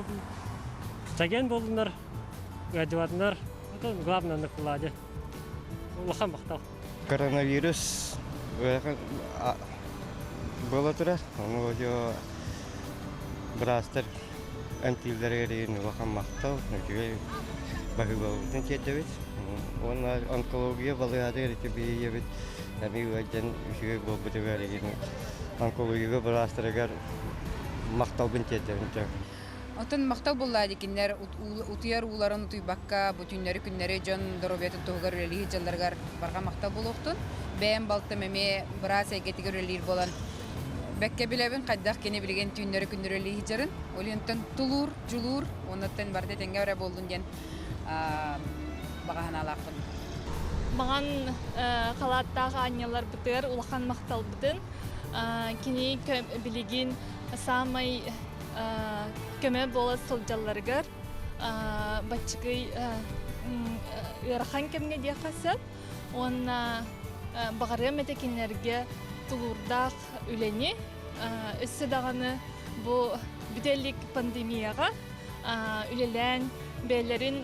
çagen boldular graduatlar главное накладе. Улахан мақтал. Коронавирус было туда, но jo Brastar антилдерге дейін улахан мақтал, нөтіге бағыбауытын кетебет. Оны онкология балығады ретебе ебет. Әмі өйден үшіге болбыты бәреген онкологияға Brastar'ға мақтал бін кетебет. Отын мақтал боллады кинер утуяр уларын утуйбакка бүтүннери күннери жон доробетин тогар религи жалларгар барга мактал болуктун бэм балты меме брас эгетигер релир болан бекке билебин кайдак кене билген түннери күннери религи жарын олентен тулур жулур онаттан барда тенгере болдун ден баганалакын Маған қалаттағы анялар бітер улахан мақтал бітін кене билеген самай көмө болот сылжалларгар бачкый ырахан кемге дияқасып онна бағарым этекенерге тулурдақ үлени өссі дағаны бұл бүтелік пандемияға үлелен бәлерін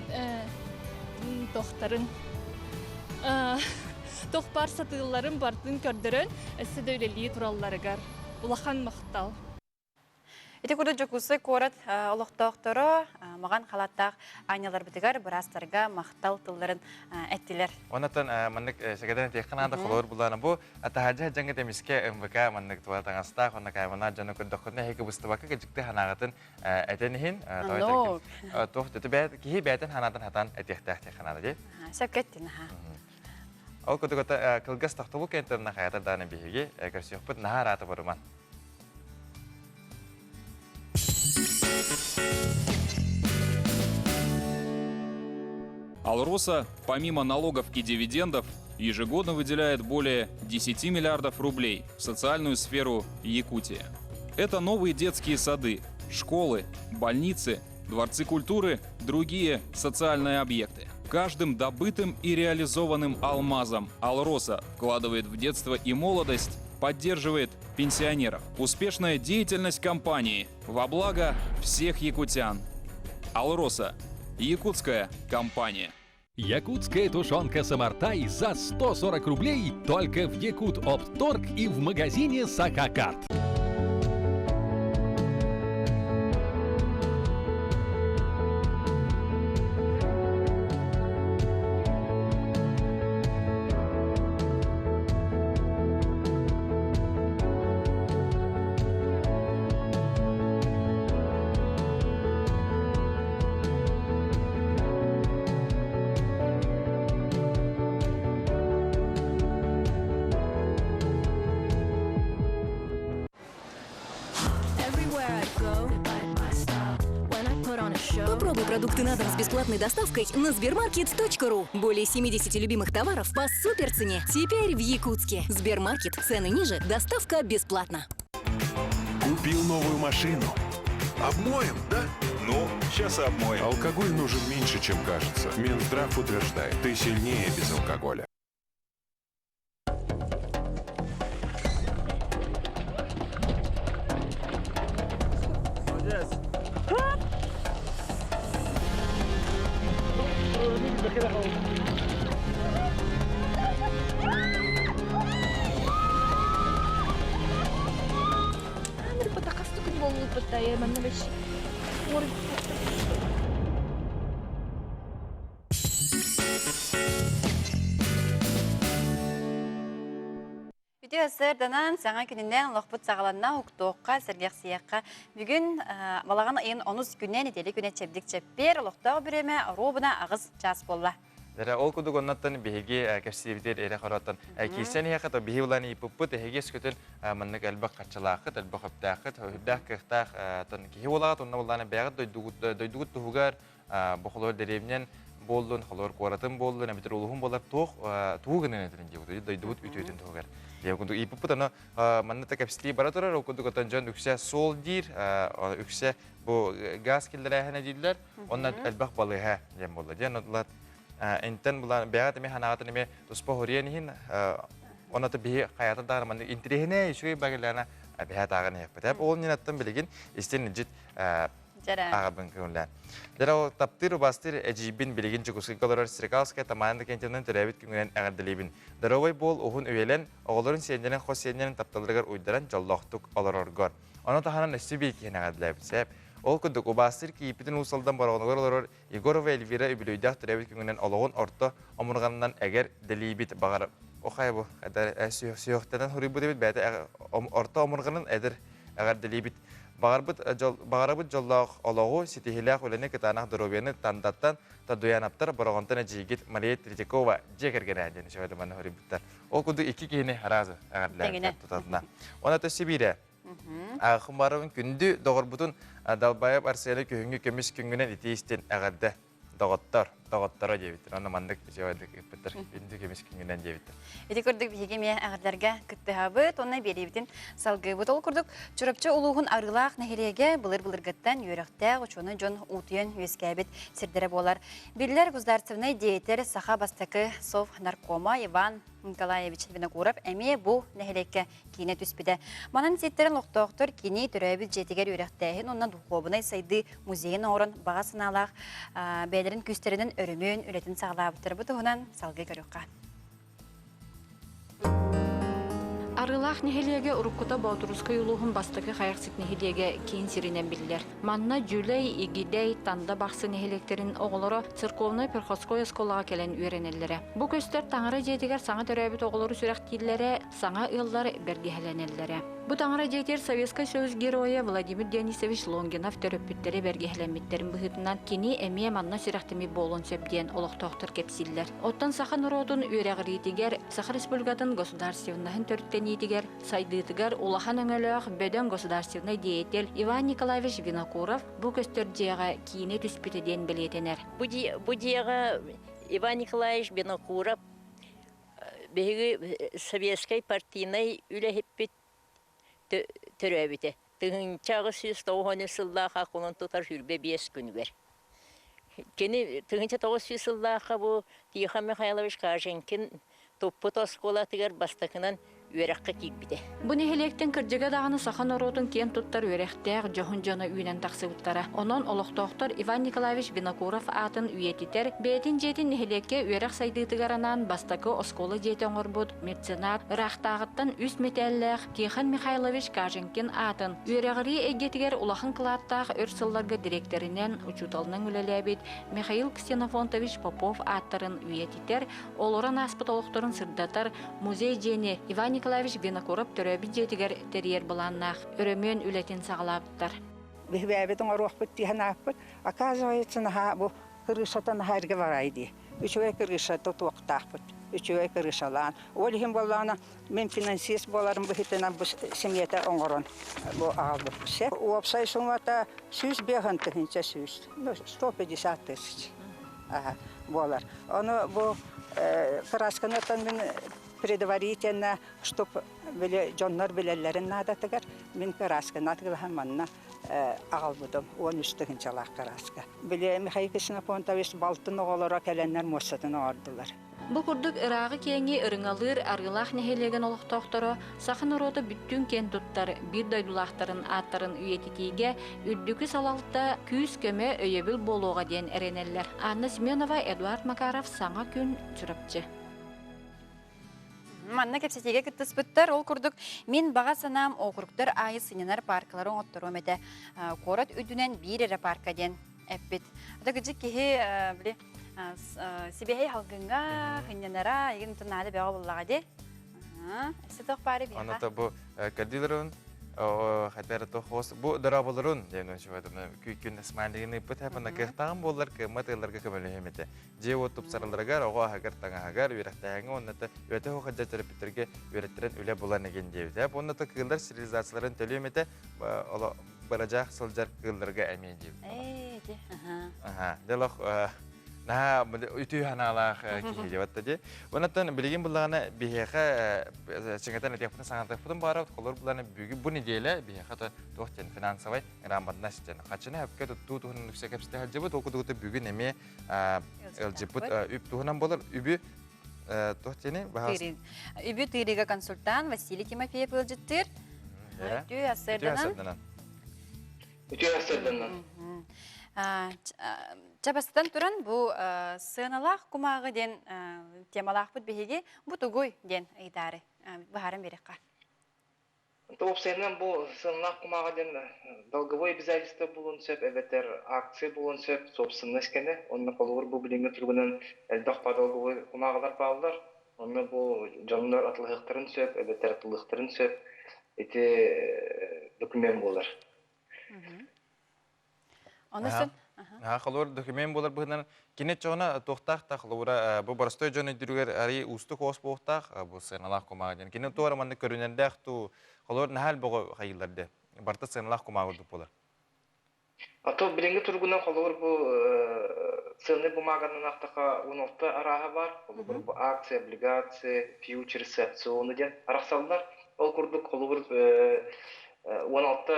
тоқтарын тоқпар сатыларын бардын көрдірін өссі де үлелі туралларгар улахан мақтал. Эти курды жокусы корот олохтоохторо маған халаттақ айналар бітігер Brastar'га мақтал тылларын әттілер. Ондан маннык сегеден текханада холор булана бу атахажа жаңга демиске МВК маннык туа таңаста хонна каймана жана көрдөккөнө хеке бустабакка кежикте ханагатын этенихин тойтек. Тохту бэт ки бэтен ханадан хатан этехтах текханада ди. Сәкеттин ха. Ал көтөгөтө кылгас тактылуу кентерна хаята даны биге көрсөкпүт нахараты барман. Алроса, помимо налогов и дивидендов, ежегодно выделяет более 10 миллиардов рублей в социальную сферу Якутии. Это новые детские сады, школы, больницы, дворцы культуры, другие социальные объекты. Каждым добытым и реализованным алмазом Алроса вкладывает в детство и молодость, поддерживает пенсионеров. Успешная деятельность компании во благо всех якутян. Алроса. Якутская компания. Якутская тушенка Самартай за 140 рублей только в Якут-Оптторг и в магазине Сакакарт. Попробуй продукты на дом с бесплатной доставкой на sbermarket.ru. Более 70 любимых товаров по суперцене. Теперь в Якутске. Сбермаркет. Цены ниже, доставка бесплатна. Купил новую машину. Обмоем, да? Ну, сейчас и обмоем. Алкоголь нужен меньше, чем кажется. Минздрав утверждает, ты сильнее без алкоголя. Video sırdanan sana gününden loqput sağlanna hukuqa sergeq siyaqqa bugün balağın ayın 10 günden eteli güne çebdik çepper loqtağı bireme robuna ağız jas bolla. Dere ol kudu gonnattan bihigi kapsibdir ere qaratan kisen ya qata bihi ulani ipuput hege skutun mannak albaq qatchalaqat albaq abtaqat hudaq qtaq tan ki walagat onna ulana bayad doydugut tuhugar boqolor deremnen boldun xolor qoratın boldun abitir uluhum bolar tuğugun enetrin diyor doydugut ütütün tuhugar. Ya kudu ipuput ana mannak kapsibdir baratora ol kudu qatan jan ükse soldir ükse bu gaz kildere hene diller onna albaq balıha dem bollar. Janotlar enten bulan berat me hanatını me tospa horiyenihin ona da bir hayata darman intrihine şu bagilana behat ağını yaptı. Hep onun yanattan bilgin istenicit ağabın köyler. Dera o taptir bastır ecibin bilgin çıkışı kalır sirkalska tamamında kentinden terabit köyünden ağdalibin. Dera o bol ohun üyelen oğulların sendenen xos sendenen taptalargar uydaran jallahtuk alırorgar. Ona da hanan nesibi ki ağdalibin. Ol kuduk ubastır ki ipitin usaldan barağınlar Igor ve Elvira übülüydağ türevit kününden olağın orta omurganından eğer delibit bağır. Oxay bu, kadar siyahtadan huribu debit bəyətə orta omurganın eğer delibit bağırabıt jallağ olağı sitihilağ ölene kıtanaq durubiyanı tandattan taduyanaptar barağıntan ecigit Mariya Tritikova jekergen ədiyeni şöyle bana huributlar. Ol kuduk iki kihini harazı ağırlar tutatına. Ona da Sibirya. Xımarın gündü doğurbutun dalbayab arsiyeli köhüngü kömüs küngünen itiistin ağadda dağıttara cevittir. Ona mandık cevadık ipittir. Gündü kömüs küngünen cevittir. Eti kurduk bir hekimiye ağırlarga kıttı habıt, ona beribitin salgı but ol kurduk. Çorapçı uluğun arılaq neherege bılır gıttan yörəkdə uçunu jon utuyen üyeskabit sirdere bolar. Biller Guzdartsevnay diyeter saha bastakı sov narkoma Ivan Николаевич Винокуров әме bu нәһелеккә кине түспиде. Манан сеттерен лоқтоқтор кини төрәбит жетигер үрәхтәһин оннан духобынай сайды музейин орын багасыналах бәйләрен күстеренен өрөмөн үлетин саглабыттыр. Бу туһунан салгы көрөккә. Арылах нехелеге уруккута Баутурускай улуғын бастықы қаяқсық нехелеге кейін сиренен білілер. Манна жүлей, игидей, танда бақсы нехелектерін оғылары церковной перхоской эсколаға келен үйренелері. Бұ көстер таңыры жетігер саңа төрәбіт оғылары сүрәқтейлері, саңа ұллар бергехеленелері. Бұ таңыры жетер Советский Союз героя Владимир Денисович Лонгинов төрөппіттері бергехеленметтерін бұхытынан кені әмие манна сүрәқтемі болын сөбден олықтоқтыр кепсиллер. Оттан саха нұродын үйрәғіритігер Саха Республикатын государственнахын төрттен етігер сайдытыгар улахан өңөлөөх бөдөн государственный деятель Иван Николаевич Винокуров бұ көстер жеға киіне түспітеден білетенер. Бұ жеға Иван Николаевич Винокуров беги Советской партийной үләхеппет төрөбіті. Тыңынчағы 190 сыллаға қолын тұтар жүрбе 5 күнігер. Кені тыңынча 900 сыллаға бұ Тихон Михайлович Каженкин топпы тоскола тігер бастықынан үерәккә кийбите. Бу нехелектен кырдыга даганы сахан оротун кен туттар үрехтер жохун жана үйнен таксыбыттара. Онон олохтоктор Иван Николаевич Винокуров атын үйетитер бетин жетин нехелекке үрек сайдыгыгаранан бастакы осколы жетен орбут меценат рахтагыттан үс метеллех Тихон Михайлович Каженкин атын үрегри эгетигер улахан кылаттак өрсылларга директоринен учуталнын үлелебит Михаил Ксенофонтович Попов аттарын үйетитер олоран аспытолокторун сырдатар музей жени Иван Николаевич Винокуров төрөбит жетигер терьер буланнах өрөмөн үлетин сагалаптар. Бехбебетин орохпут тиханаппут оказывается бу кырышатан хайрга барайды. Үчөй кырышата токтахпут. Үчөй кырышалан. Олхим боллана мен финансист боларым бу хитена бу семьята оңорон бу албыпсы. Опсай сумата сүз бехан тыгынча сүз. 150 тысяч. Болар. Оны бу красканатан мен предварительно, чтоб были жоннор билелерин надатыгар, мен красканат гылхаманна албыдым. 13 чалак краска. Биле Михаил Ксенофонтович балтын оголора келеннер моссатын ордулар. Бу курдук ырагы кеңи ырыңалыр аргылах нехелеген олохтокторо сахын орода бүттүн кен туттар бир дойдулахтарын аттарын үйетитиге үрдүкү салалта күз көмө өйөбүл болууга ден эренеллер. Анна Семенова, Эдуард Макаров, Саңа күн чурапчы. Манна кепсетеге кыттыспыттар, ол курдук мен баға санам округтар айы сыненар паркаларын оттору мәді корат үдінен бір әрі парка ден әппет. Ада күджік кеге біле Сибехей халгынға хынянара егін тұнады бәға боллаға де. Әсі тоқ бары бейға. Анаты бұл кәділерін хәтәрі тоқос, бұл дырабылырын дейін өші өдім. Күйкін әсмәлігіні бұт әпіна кіқтағын болар кіматыларға көмілі еметі. Же отып сарылырғар, оға ғагар таңа ғагар, үйрәқтәңі онаты өті хоқаджа терапевтерге үйрәттірін үлі болан еген дейді. Онаты кығылдар стерилизацияларын төлі еметі баражақ сылжар кығылдарға әмен дейді. Делақ Наха үтүү ханалах кихиде баттади. Онаттан билеген буллагана бихеха чиңатан этептен саңатыптын бара колор булланы бүги бу неделе бихеха тохтен финансовый рамбаднаш жана качына хапка тутуһун нүксекепсте халжыбы токудугуты бүги неме элжипут үп туһунан болор үбү тохтени бахас. Үбү тырига консультант Василий Тимофеев элжиттир. Үтүү асырданан. Чабастан туран бу сыналах кумагы ден темалах бут беге бу тугуй ден ыйтары бахарым берекка. Топсайнан бу сыналах кумагы ден долговой обязательство булун сөп эбетер акция булун сөп собственность кене онны колур бу билинге тургунан элдах па долговой кумагылар баалар онны бу жоннор атлыктарын сөп эбетер атлыктарын сөп эти документ болар. Онысын Халор документ болар бұғынан кенет жоғына тоқтақ тақылуыра бұл барыстой жоны дүргер әрі ұсты қос боқтақ бұл сыналақ құмағын. Кенет туар манны көріненде ақту халор нәхәл бұғы қайыларды. Барты сыналақ құмағы ұлдық болар. Ато білінгі тұргынан халор бұл сыны бұмағанын ақтақа 16 араға бар. Бұл акция, облигация, фьючерс, опционы ден арақсалдар. Ол күрдік халор 16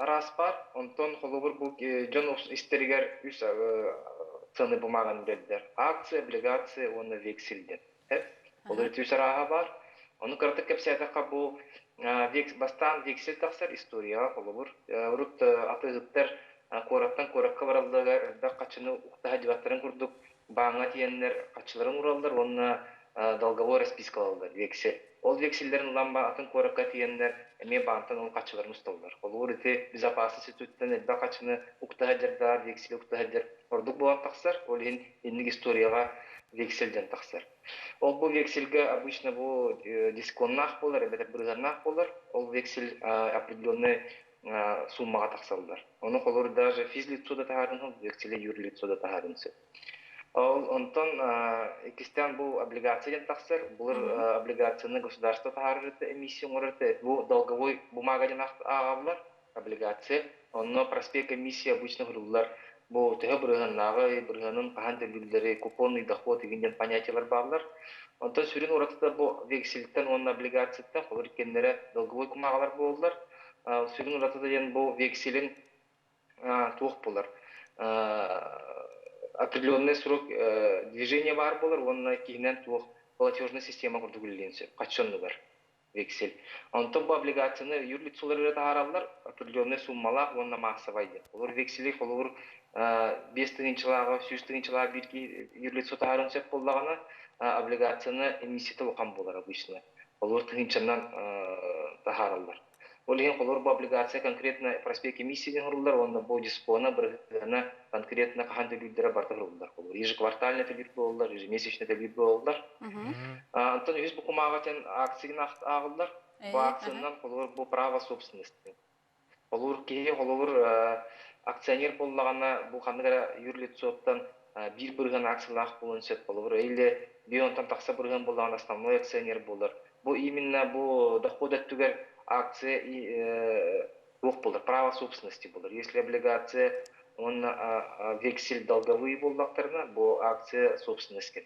арас бар, онтон холобур бу жон истеригер үс цены бумаган бердер. Акция, облигация, оны векселден. Олар үс арага бар. Оны кыртык кепсетака бу бастан вексель таксар история холобур. Урут атыгыттар кораттан коракка баралдыгар да качыны уктага дибаттарын курдук. Баңа тиеннер качыларын уралдар, оны долговой расписка алдар, вексель. Ол вексельдерин ламба атын коракка тиеннер эме бантан ол качыларын усталдар. Ол урите безопасность институттан элда качыны уктаһаджардар, вексель уктаһаджар. Ордук болан таксар, ол эндик историяга вексельден таксар. Ол бу вексельге обычно бу дисконнах болар, эбетер брыганнах болар. Ол вексель определенный суммага таксалдар. Оны колор даже физлицо да тахарын, векселе юрлицо да тахарын. Онтон экистен бу облигацияден таксар, булар облигацияны государство тахарырыты эмиссия орырыты, бу долговой бумагаден агавлар, облигация, онно проспект эмиссия обычно груллар, бу тыгы бұрғаннағы, бұрғанын қахан тәлгілдері, купонный доход егенден понятиялар бағлар. Онтон сүрін оратыда бу вексельтен, онны облигацияттен, қолыр кендері долговой кумағалар болдылар. Сүрін оратыда ен бу векселін туық болар. Определенный срок движения бар болар, онна кейінен туық платежная система құрдығылленсе, қачшонны бар. вексель. Онтон бу облигацияны юрлицалар тааралар определенный суммалар онна массовайды. Олар вексели олар 5 тыгынчылага, 100 тыгынчылага бирки юрлицо таарын сеп боллагана облигацияны эмиссия окан болар обычно. Олар тыгынчанан тааралар. Олеген колор бу облигация конкретно проспект эмиссияден урулдар, онна бу диспона биргена конкретно кахан төлүлдөрө барта урулдар. Колор ежеквартальный төлүп болдулар, ежемесячный төлүп болдулар. Антон үз бу кумагатен акцияны агылдар. Бу акциянан колор бу право собственности. Колор кеге колор акционер боллагана бу кандыра юрлицоттан бир бирген акциялар болонсет колор эле бионтан такса бирген боллаган основной акционер болар. Бу именно бу доход түгөр акция ок болар, право собственности болар. Если облигация, он вексель долговые болдактарына, бу акция собственности.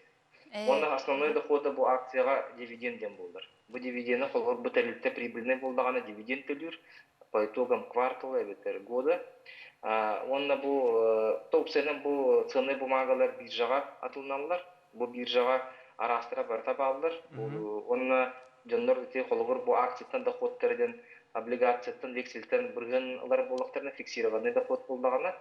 Он основной доходы бу акцияга дивиденден болар. Бу дивиденды колор бу тәлилтте прибыльный болдагана дивиденд төлүр по итогам квартала или года. Он бу топ-ценен бу ценный бумагалар биржага атылналар. Бу биржага арастыра барта балдар. Он жоннор те колор бу акциядан доходтардан облигациядан вексельтен биргенлар болактарына фиксированный доход болдагана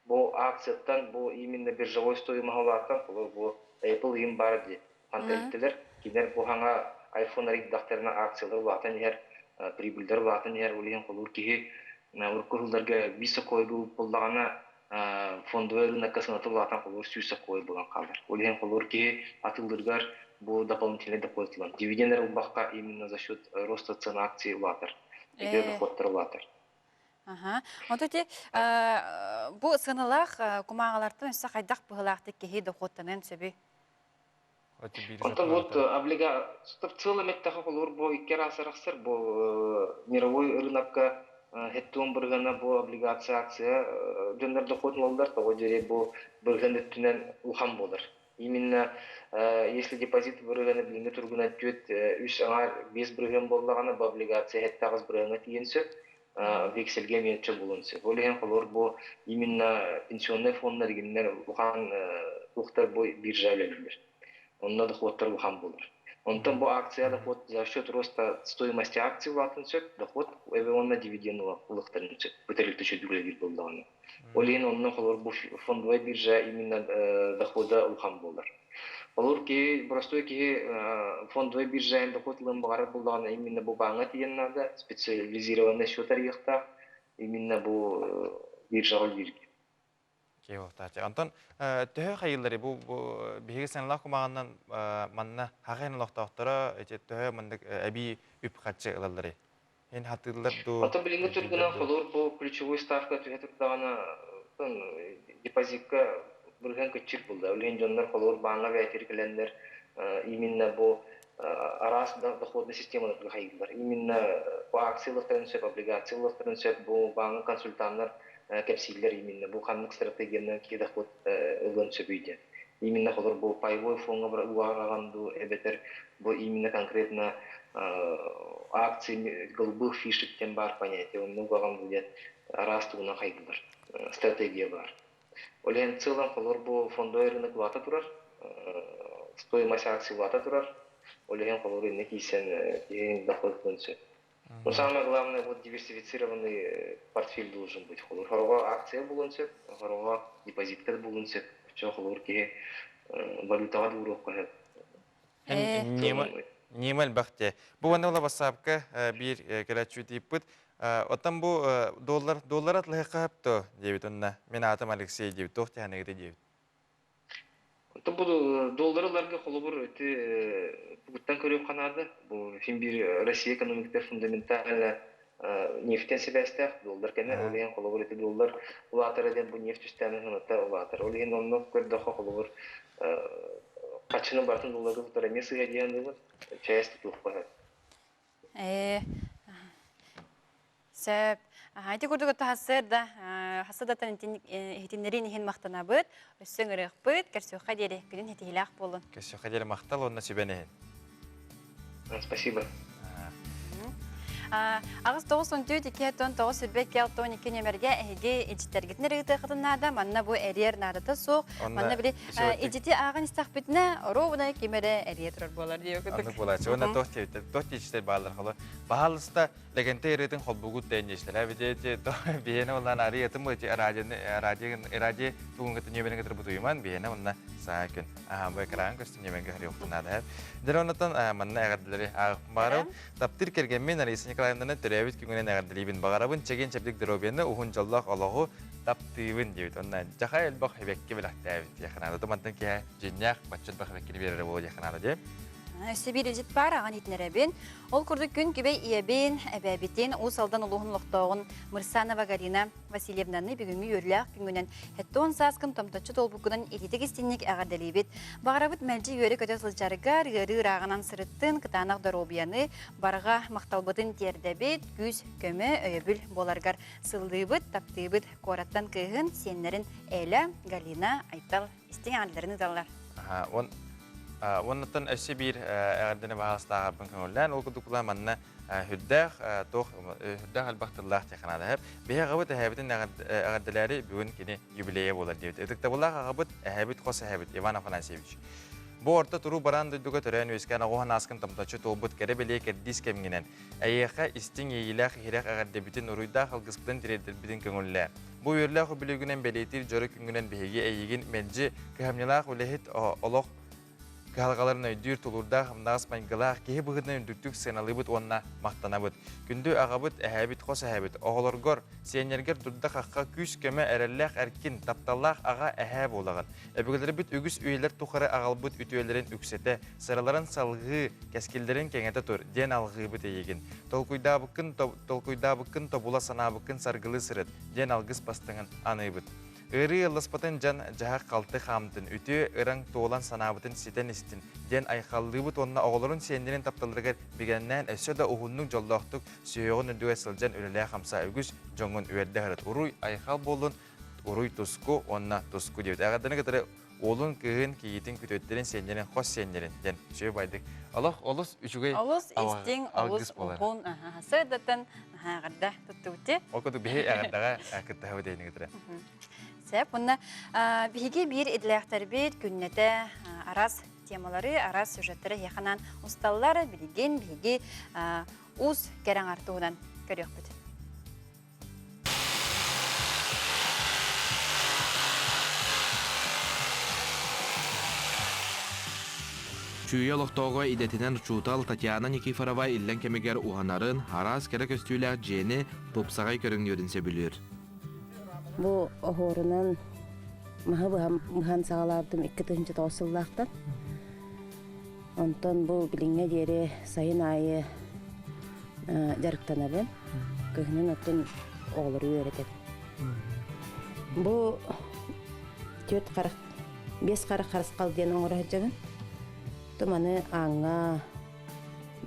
бу акциядан бу именно биржевой стоимость колор бу Apple им барды контенттер кинер бу ханга iPhone риддактарына акциялар улатын ер прибыльдер улатын ер улеген колор киги уркулдарга високой болдагана фондовый рынокка сынатып улатын колор сүйсокой болгон калдар. Улеген колор киги атылдыргар бу дополнительный доход улан. Дивидендер улбакка именно за счет роста цен акций улатыр. Эге доходтар улатыр. Вот эти бу сыналах кумагалартын өсө кайдак быгылакты кеги доходтанын сөбү. Это вот облигация в целом это колор бу икки расараксыр бу мировой рынокка хеттон биргана бу облигация акция жөндөр доход болдар, того жере бу биргенден улхан болар. Именно если депозит биргени билинде тургуна төт 3 аңар 5 бирген боллагана бу облигация хеттагыз биргенге тиенсе вексельге менче болунсы. Олеген колор бу именно пенсионный фонддар дегендер улхан уктар бу биржалелер. Онда доходтар улхан болар. Онтон бу акция доход за счет роста стоимости акций улатын сөп, доход эвонна дивиденд улыктарын сөп. Бөтөлүктө чөдүгүлө бир болдоганы. Олеген онна колор бу фондовая биржа именно дохода улхан болар. Олар ки простой ки фондовая биржа доходлын багары болдоганы именно бу банга тиеннада специализированный счет тарихта именно бу биржага бирги. Антон, төһө хайыллары бу биһиги саналах кумаганнан манна хагын лохтоктора төһө мындык аби үп хатчы ылалары. Эн хатылар ду. Ата билинге тургунан колор бу ключевой ставка төһөтүрдагана депозитка бирген көчүр булды. Олен жондар колор банга вәтиркелендер именно бу арас доходный системаны хайыллар. Именно бу акциялыктарын сөп, облигациялыктарын сөп, бу банк консультанттар кепсиллер именно бу ханнык стратегияны ки доход ылган сөбүйдө. Именно колор бу паевой фонга уагаганду эбетер бу именно конкретно акции голубых фишектен бар понятие. Он уаган будет растуына хайыллар. Стратегия бар. Олен целом колор бу фондовый рынок лата турар. Стоимость акций лата турар. Олен колор не кисен доход көнсө. Но самое главное, вот диверсифицированный портфель должен быть. Хорова акция булынсып, хорова депозиттер булынсып, чо холорки валютага дурок кахет. Немел бахте. Бу ванала басапка бир келачу типпит. Оттан бу доллар атлыга капты дебитонна. Мен атам Алексей дебит тохтяны дебит. То бу долларларга холобур эти буттан көрөп канады. Бу фимбир Россия экономикте фундаментально нефтен себестер доллар кене олеген холобур эти доллар улатырден бу нефть үстәмен гына улатыр. Олеген онно көрдө холобур качыны бартын долларды утара месиге дигәндә часть тук бар. Сәп Айты көрдігі хасырдаттан хетинерин хен мақтана бұд, өссің үріқ бұд, кәрсіуға дере күнін хетилақ болын. Кәрсіуға дере мақтал, онына сөбәне хен. Спасибо. Ағыз 9-12-2-9 сүрбек келтон 2 нөмерге әйге ежіттергетін рыгыты қытыннада, манна бұл әрер нарыты соқ. Манна біле ежіті ағын істақ бітіне, ровына кемері әрер тұрар болар дейі өкіндік. Анық болар. Чуына тоқ ежіттер бағалар қолы. Бағалыста легенте еретін қол бұғыт дәйін ешілер. Әбеде бейені олан ары етім бұл радио туғынғыты нөмерін кетір бұты үйман, бейені олана саға күн. Бұл экран көстің нөмерге ғыры оқтынады. Дір онытын манна әғардылары ағып бағарым. Таптыр кергенмен Алиса Николаевнаны түрәбіт күнгінен әғардылейбін бағарабын. Чеген чәптік дұробені ұғын жаллақ олығы таптыйбын дейбіт. Онна жақай әлбақ әбекке біләқті әбіт яқынады. Думантын кея женяқ бачыт бақ әбеккені берері болу яқынады деп. Өсі бір ежет бар аған етінеребін. Ол күрді күн кебе иебен, әбәбетен, ол салдан ұлығын ұлықтауын Мырсанова Галина Васильевнаны бүгінгі өрләқ күнгінен әттоон саскын томтачы толбугынан еритік істеннік әғарделейбет. Бағарабыт мәлжі өрі көте сылчарығар, ғыры рағынан сырыттын, кытанақ даробияны, барға мақталбытын тердебет, күз, көмі, өйбіл боларғар сылдыбыт, таптыбыт, кораттан күйін, сенлерін Эля, Галина, Айтал, істен ағалдарын ұдалар. Оннаттан өсі бір әғардені бағалысты ағарбын көңілден, ол күдікла манна хүддәқ әлбақтырлақ текінады әп. Бейе ғабыт әхәбітін әғарділері бүгін кені юбилея болар дейбіт. Өтікті болақ ағабыт әхәбіт қос әхәбіт, Иван Афанасьевич. Бұл орта тұру баран дөйдігі түрән өйскен ағуған аскын тамтачы толбыт кәрі біле кәрдіс кәмгенен. Әйеқа істің ейләқ хирәқ әғардебітін ұруйдақ алғыспытын тіреділбітін көңілі. Бұл өрләқ білігінен бәлейтір жөрі күнгінен бейге әйеген мәлжі кәмнелақ үләхет олық Қалғаларын өйдір тұлырда қымнағыз майынғылақ кейі бұғыдың үндіктік сеналыбыт онына мақтанабыт. Күнді ағабыт әхәбіт қос әхәбіт. Оғылырғыр, сенергер тұрда қаққа күш көмі әрілләқ әркін тапталлақ аға әхәб олағын. Әбігілері бүт үгіс үйелер тұқыры ағалбыт үтуелерін үксеті, сыраларын салғы, кәскелдерін кәңеті тұр, ден алғы бұт егін. Толкуйдабықын тобула санабықын сарғылы сырыт, ден алғыз бастыңын аны бұт. Үрі ылыспатын жан жағақ қалты қамтын, үті ұран тоолан санабытын сетен істін. Ден айқалды бұт онына оғылырын сендерін тапталырғар бігеннен әсі да ұғынның жолдақтық сүйеғын үндіге сылжан үлілі қамса үгіз жоңын үйерді ғырыт. Ұруй айқал болын, ұруй тұску, онына тұску дейбіт. Әғадыны кітірі олын күйін кейетін күтөттерін сендерін қос сендерін. Ден шөй байдық. Аллах, олыс үшіғай алғыз болар. Сыдатын ағарда тұтты өте. Ол көтік бейі ағардаға әкітті әуі дейіні кітірі. Бұнна бігі бір еділәқтар бет күннеті арас темалары, арас сюжеттері яқынан ұсталылары білген бігі ұз кәрің артуынан көрек бұд. Чүйе лохтоға идетінен чуутал Татьяна Никифорова иллен кемегер уғанарын арас кәрі көстүйлер жені топсағай көріңдерінсе білер. Бұл оғырынан маға бұған сағалардым 2-тінші тоғысыллақтан. Онтан бұл біліңе дері сайын айы жарықтанабын. Көхінен оттын оғылыры өретеді. Бұл 5 қарық қарысқал ден оңыры жабын. Тұманы аңға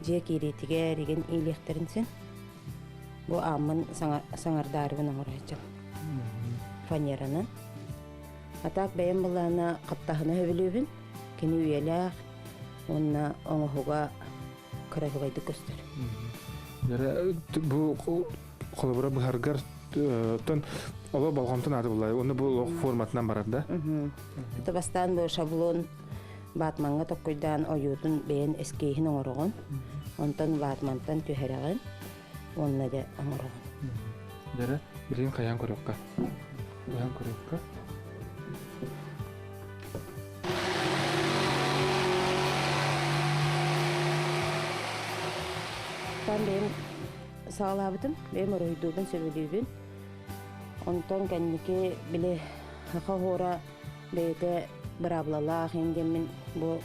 жек еретіге реген електерінсен. Бұл амын саңардарыбын оңыры жабын. Фанеранын. Атак бәйін бұлана қаптағына өбілубін, кені үйеләқ, онына оңығуға көрәбіғайды көстер. Бұл қолыбыра бұхарғар түн олы балғамтын ады бұлай, оны бұл форматынан барады да? Бастан бұл шаблон батманға тоққойдан ойудың бәйін әскейін оңырығын, онтан батмантан түйерағын, онына да оңырығын. Дәрі, білген қаян көрекқа? Қаян көрекқа? Ben sağlabıdım, benim orayıdığım söylediğim. Ondan kendiki bile hora beyde bırablalar, hengemin bu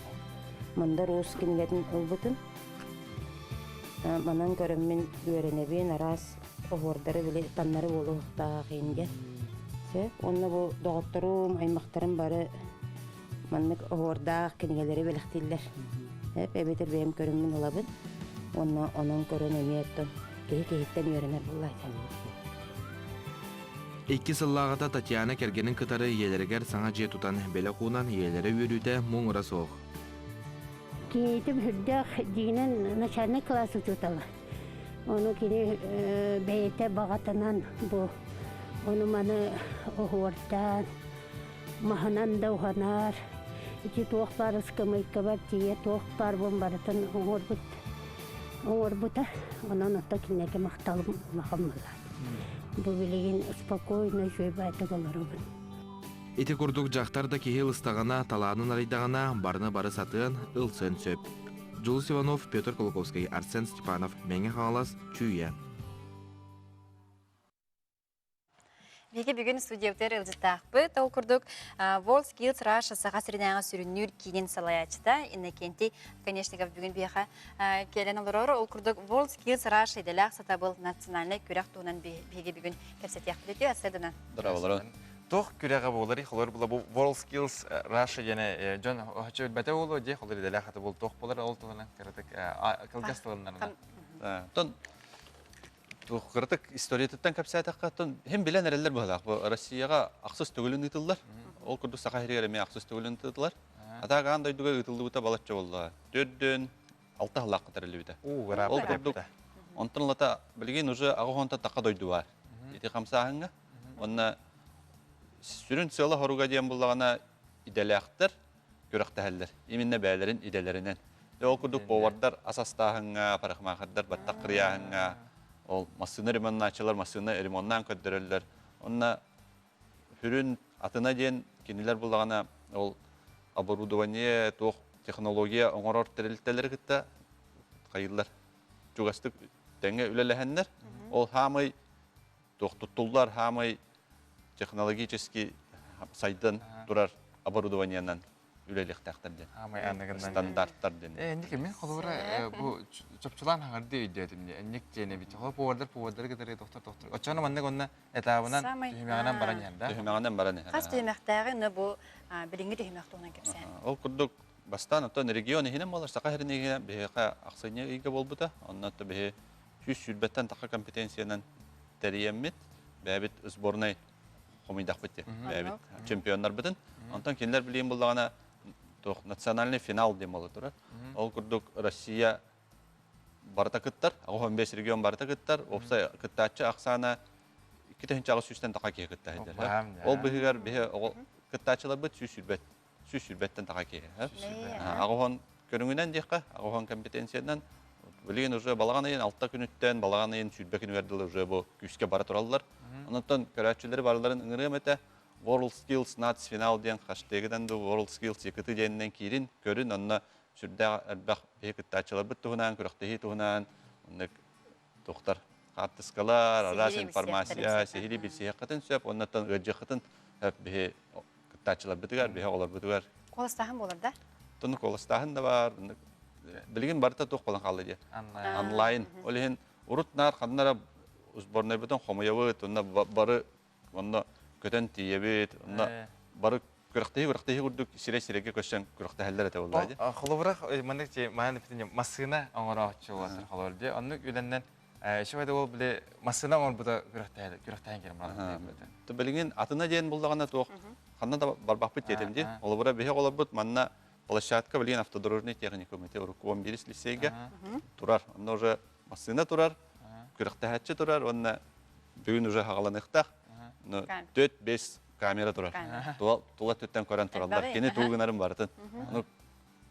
mandar uskinlerin olbutun. Manan görümün öğrenebilen aras ordarı bile tanları bolu da henge. Onunla bu doktorum, aymaktarım barı manlık orada kendileri belirttiler. Hep ebedir benim görümün olabın. Onun görünemiyordum. Kehitten öğrenir bulaydı. İki sılağıda Tatyana Kergen'in kıtarı yeleriger sana je tutan bele kunan yelere yürüde muğra soğuk. Кейтіп хүрдіқ дейінен начальный классы тұталы. Onu kini beyte bağatanan bu. Onu bana oğurdan, mahanan da uhanar. İki toğuklar ıskımı kabar diye toğuklar bombaratan oğur buta. Onun otta kineke maqtalım maqamlar. Bu bilgin spokойно жой байтык олорубун. Ити курдук жактар да кихи ыстагана, талаанын арайдагана, барны бары сатын, ылсын сөп. Жулус Иванов, Петр Колоковский, Арсен Степанов, Меңе Халас, Чуя. Беги бүгін студиявтер ылжыттақпы, тол күрдік WorldSkills Russia саға сірінәңі сүрінүр кейден салаячыда. Иннекенті, конечно, бүгін бейха келен олар ол күрдік WorldSkills Russia еделәқ сатабыл национальный көрек туынан беги бүгін кәпсәтияқ білеті әсәдінен. Дұрабылар. Тоқ көрегі болары, қолар бұл WorldSkills Russia ене жон өтші өлбәті олы, де қолар еделәқ аты бұл тоқ болар, ол туынан кірдік кілгастығыларынан. Кыртык историятыттан капсаятакка hem bilen ereller buhalak. Bu Россияга аксыз төгөлүн ытыллар. Ол курду сахаригер эме аксыз төгөлүн ытыллар. Атага андай дуга ытылды бута балачча болду. 4дөн 6 халак катарылы бита. Ол курду онтон лата билген уже агонта такка дойду бар. Ити камсаһынга. Онна сүрүн сыла хоруга дем буллагана иделяктыр, көрөктәһәлләр. Иминне бәйләрен иделәреннән. Ол курду повардар асастаһынга, парахмахаддар баттакыряһынга. Ол машина ремонтчылар машина ремонттан көтөрөлөр. Онна хүрүн атына ден кинилер булгана ол оборудование, тох технология оңорор терилтелер кытта кайылар. Жугастык теңе үлелехеннер. Ол хамый тох туттулар, хамый технологический сайдан турар оборудованиянан үлелектактар ден. Хамый аныгындан стандарттар ден. Эндик мен колора бу чопчулан хаңарды үйдетим де. Эндик жене бит. Хол повардар кетер доктор. Очаны мандык онна этабынан түймөгөнөн баран янда. Түймөгөнөн баран. Кас түймөктөгү не бу билинги түймөктөгүнөн кепсен. Ол курдук бастан отон регион хинен болар сакахернеге беха аксыне ийге болбута. Оннатта бе жүз сүлбеттен така компетенциянан териеммит. Бәбит сборной комидак битте. Бәбит чемпионнар битен. Онтон кинлер билген булгана национальный финал демалы турат. Ол курдук Россия барта кыттар, 15 регион барта кыттар, опса кыттачы аксана 2 чагы сүстен така ке кытта айдыр. Ол бигер бе кыттачылар бит сүсүлбеттен така ке. Агон көрүнгүнөн дикка, агон компетенциянан билген уже балаганын 6 күнүттен балаганын сүлбек күнүгөрдүлөр уже бу күскө бара тураллар. Онтон көрөчүлөр барларын ыңырымета WorldSkills Nats final ден хаштегиден ду WorldSkills екіті денінен кейрін көрін, онына сүрді әрбәқ бейкіттачылар бұт тұғынан, күріқтегі тұғынан, онына тоқтар қаттысқалар, арас информация, сехили білсеге қытын сөп, оннаттан өджі қытын бейкіттачылар бұтығар, бейе олар бұтығар. Қолыстағын болар да? Тұны қолыстағын да бар, білген барыта тоқ болан қалды де. Онлайн. Олеген ұрытнар, қандынара сборной бұтын қомайавыт, онына бары, онына көтен тиебет, онна бары күрәктәһи күрдүк сире-сиреге көчсәң күрәктәһләр әтә булды. Холоврах мендек мәне битен машина аңгырачы булыр холорды. Аны үләннән шуйда ул биле машина аңгыр буда күрәктәһен келем булды. Тә белген атына дигән булдыгына тох. Ханна да барбак бит дидемди. Холовра беһе голып бут манна площадка билген автодорожный техникум эте уруком бирис лицейга турар. Аны уже машина турар, күрәктәһәче турар, аны бүген уже хагаланыкта. 4-5 камера турар. Тула төттен көрән туралар. Кене тугынарым бартын.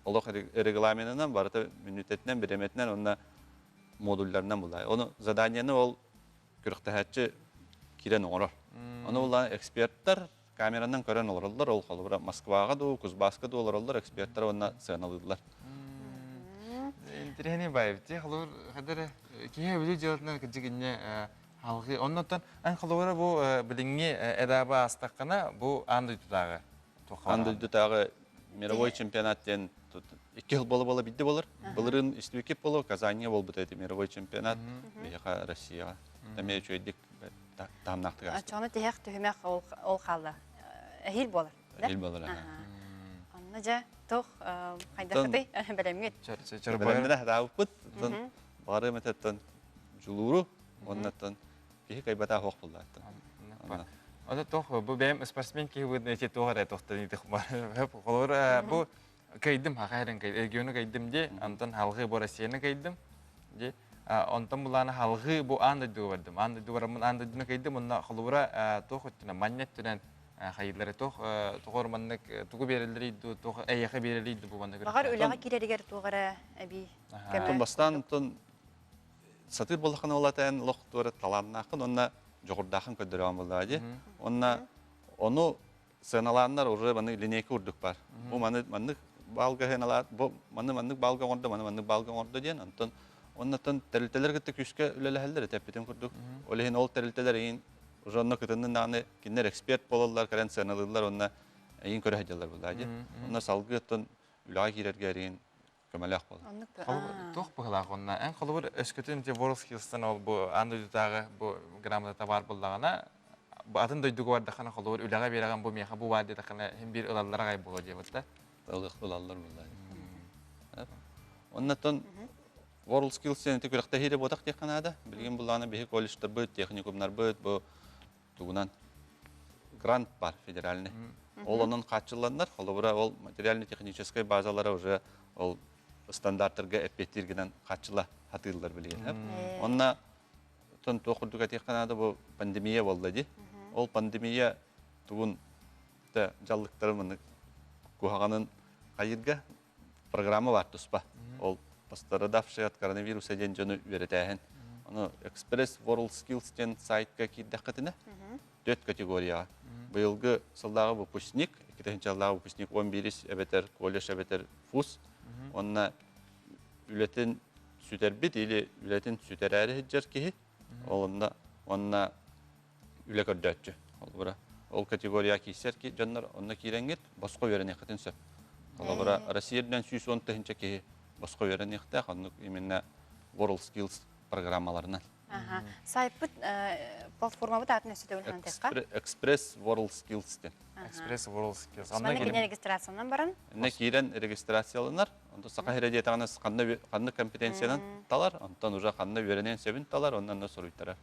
Олох регламентынан барты минуттен биреметнен онна модульларынан булай. Оны заданияны ол күрәктәһәче кирен оңорор. Аны улар эксперттар камеранан көрән олорлар. Ол холбара Москвага ду, Кузбасска ду олорлар эксперттар онна сыналыдылар. Интерене байбыты холор хадыр кие биле җаваплар кичигенне халгы оннан ан холора бу билинге эдаба астаккана бу анды тутагы. Анды тутагы мировой чемпионаттен 2 жыл боло бидде болор. Былырын истибекеп боло Казаньга болбут эти мировой чемпионат бияка Россия. Таме чөйдик тамнактыга. Ачаны тех төһмәк ол халла. Эхил болар. Эхил болар. Анна жа тох кайдакыты белемгет. Белемдә даупут. Бары мететтен жулуру оннаттан кихи кайбата хок булды. Аны тох бу бем спортсмен ки бу нече тогара тохтан идек бар. Холора бу кайдым хакайрын кайдым. Регионы кайдым де, антан халгы бу Россияны кайдым. Де, Онтон буланы халгы бу анда дубардым. Анда дубармын анда дүнө кейди мунна холура тохуттуна маннеттүнен хайырлары тохорманнык тугу берилдери тох эйяха берилди бу банда. Багар үлага киреригер тугара аби. Тон бастан тон сатыр болхана олатан лохтура таланнакын онна жогурдакын көдөрөм булады. Онна ону сыналаннар уже маны линейка урдук бар. Бу маны балга хеналар, бу маны балга орду, маны балга орду ден. Антон оннан терилтелер гытты күскө үлелехелдер теппетен курдук. Олехин ол терилтелер ин уже онна кытынын наны кинер эксперт болалар, карен сыналылар онна ин көрө хадалар булады. Онна салгы тон үлага кирергерин көмөлөк бол. Тох быгылак онна эн холбур өскөтүн же WorldSkills'тан ол бу андыдагы бу грамота бар булдагана атын дойдугу бар дахана холбур үлага береген бу меха бу бар дахана хем бир ылаллара гай боло жебатта. Талгык булалар булады. Оннан WorldSkills-тен текөрөктө хире ботак тек канада билген буланы бе колледждер бөт техникумнар бөт бу тугунан грант бар федеральный. Ол онун катчыландар, холбура ол материально-технический базалары уже ол стандарттарга эппетиргенен катчыла хатырлар билген. Онна тон токурдуга тек канада бу пандемия болду ди. Ол пандемия тугун да жаллыктарын куаганын кайырга программа бар туспа. Ол пострадавший от коронавируса ден жөні үйретәйін. Оны Express WorldSkills ден сайтқа кейдіққытыны 4 категорияға. Бұйылғы сылдағы выпускник, 2-ші жылдағы выпускник 11 әбетер, колледж әбетер фуз. Онына үлетін сүтер бит, или үлетін сүтер әрі жер кейі. Онына үлі көрдәтші. Ол категория кейсер кей жандар, онына кейренгет, басқа өрен еқетін сөп. Россияден 110-тігінші кейі басқа өрен еқті, қанық именно WorldSkills программаларынан. Сайпыт платформа бұт атын өсіде өлген текқа? Express WorldSkills ден. Express WorldSkills. Османы кене регистрациядан барын? Әне кейрен регистрацияланар. Онда сақа хереде тағаныз қанны компетенциянан талар, онтан уже қанны өренен сөбін талар, ондан да сұруйттара.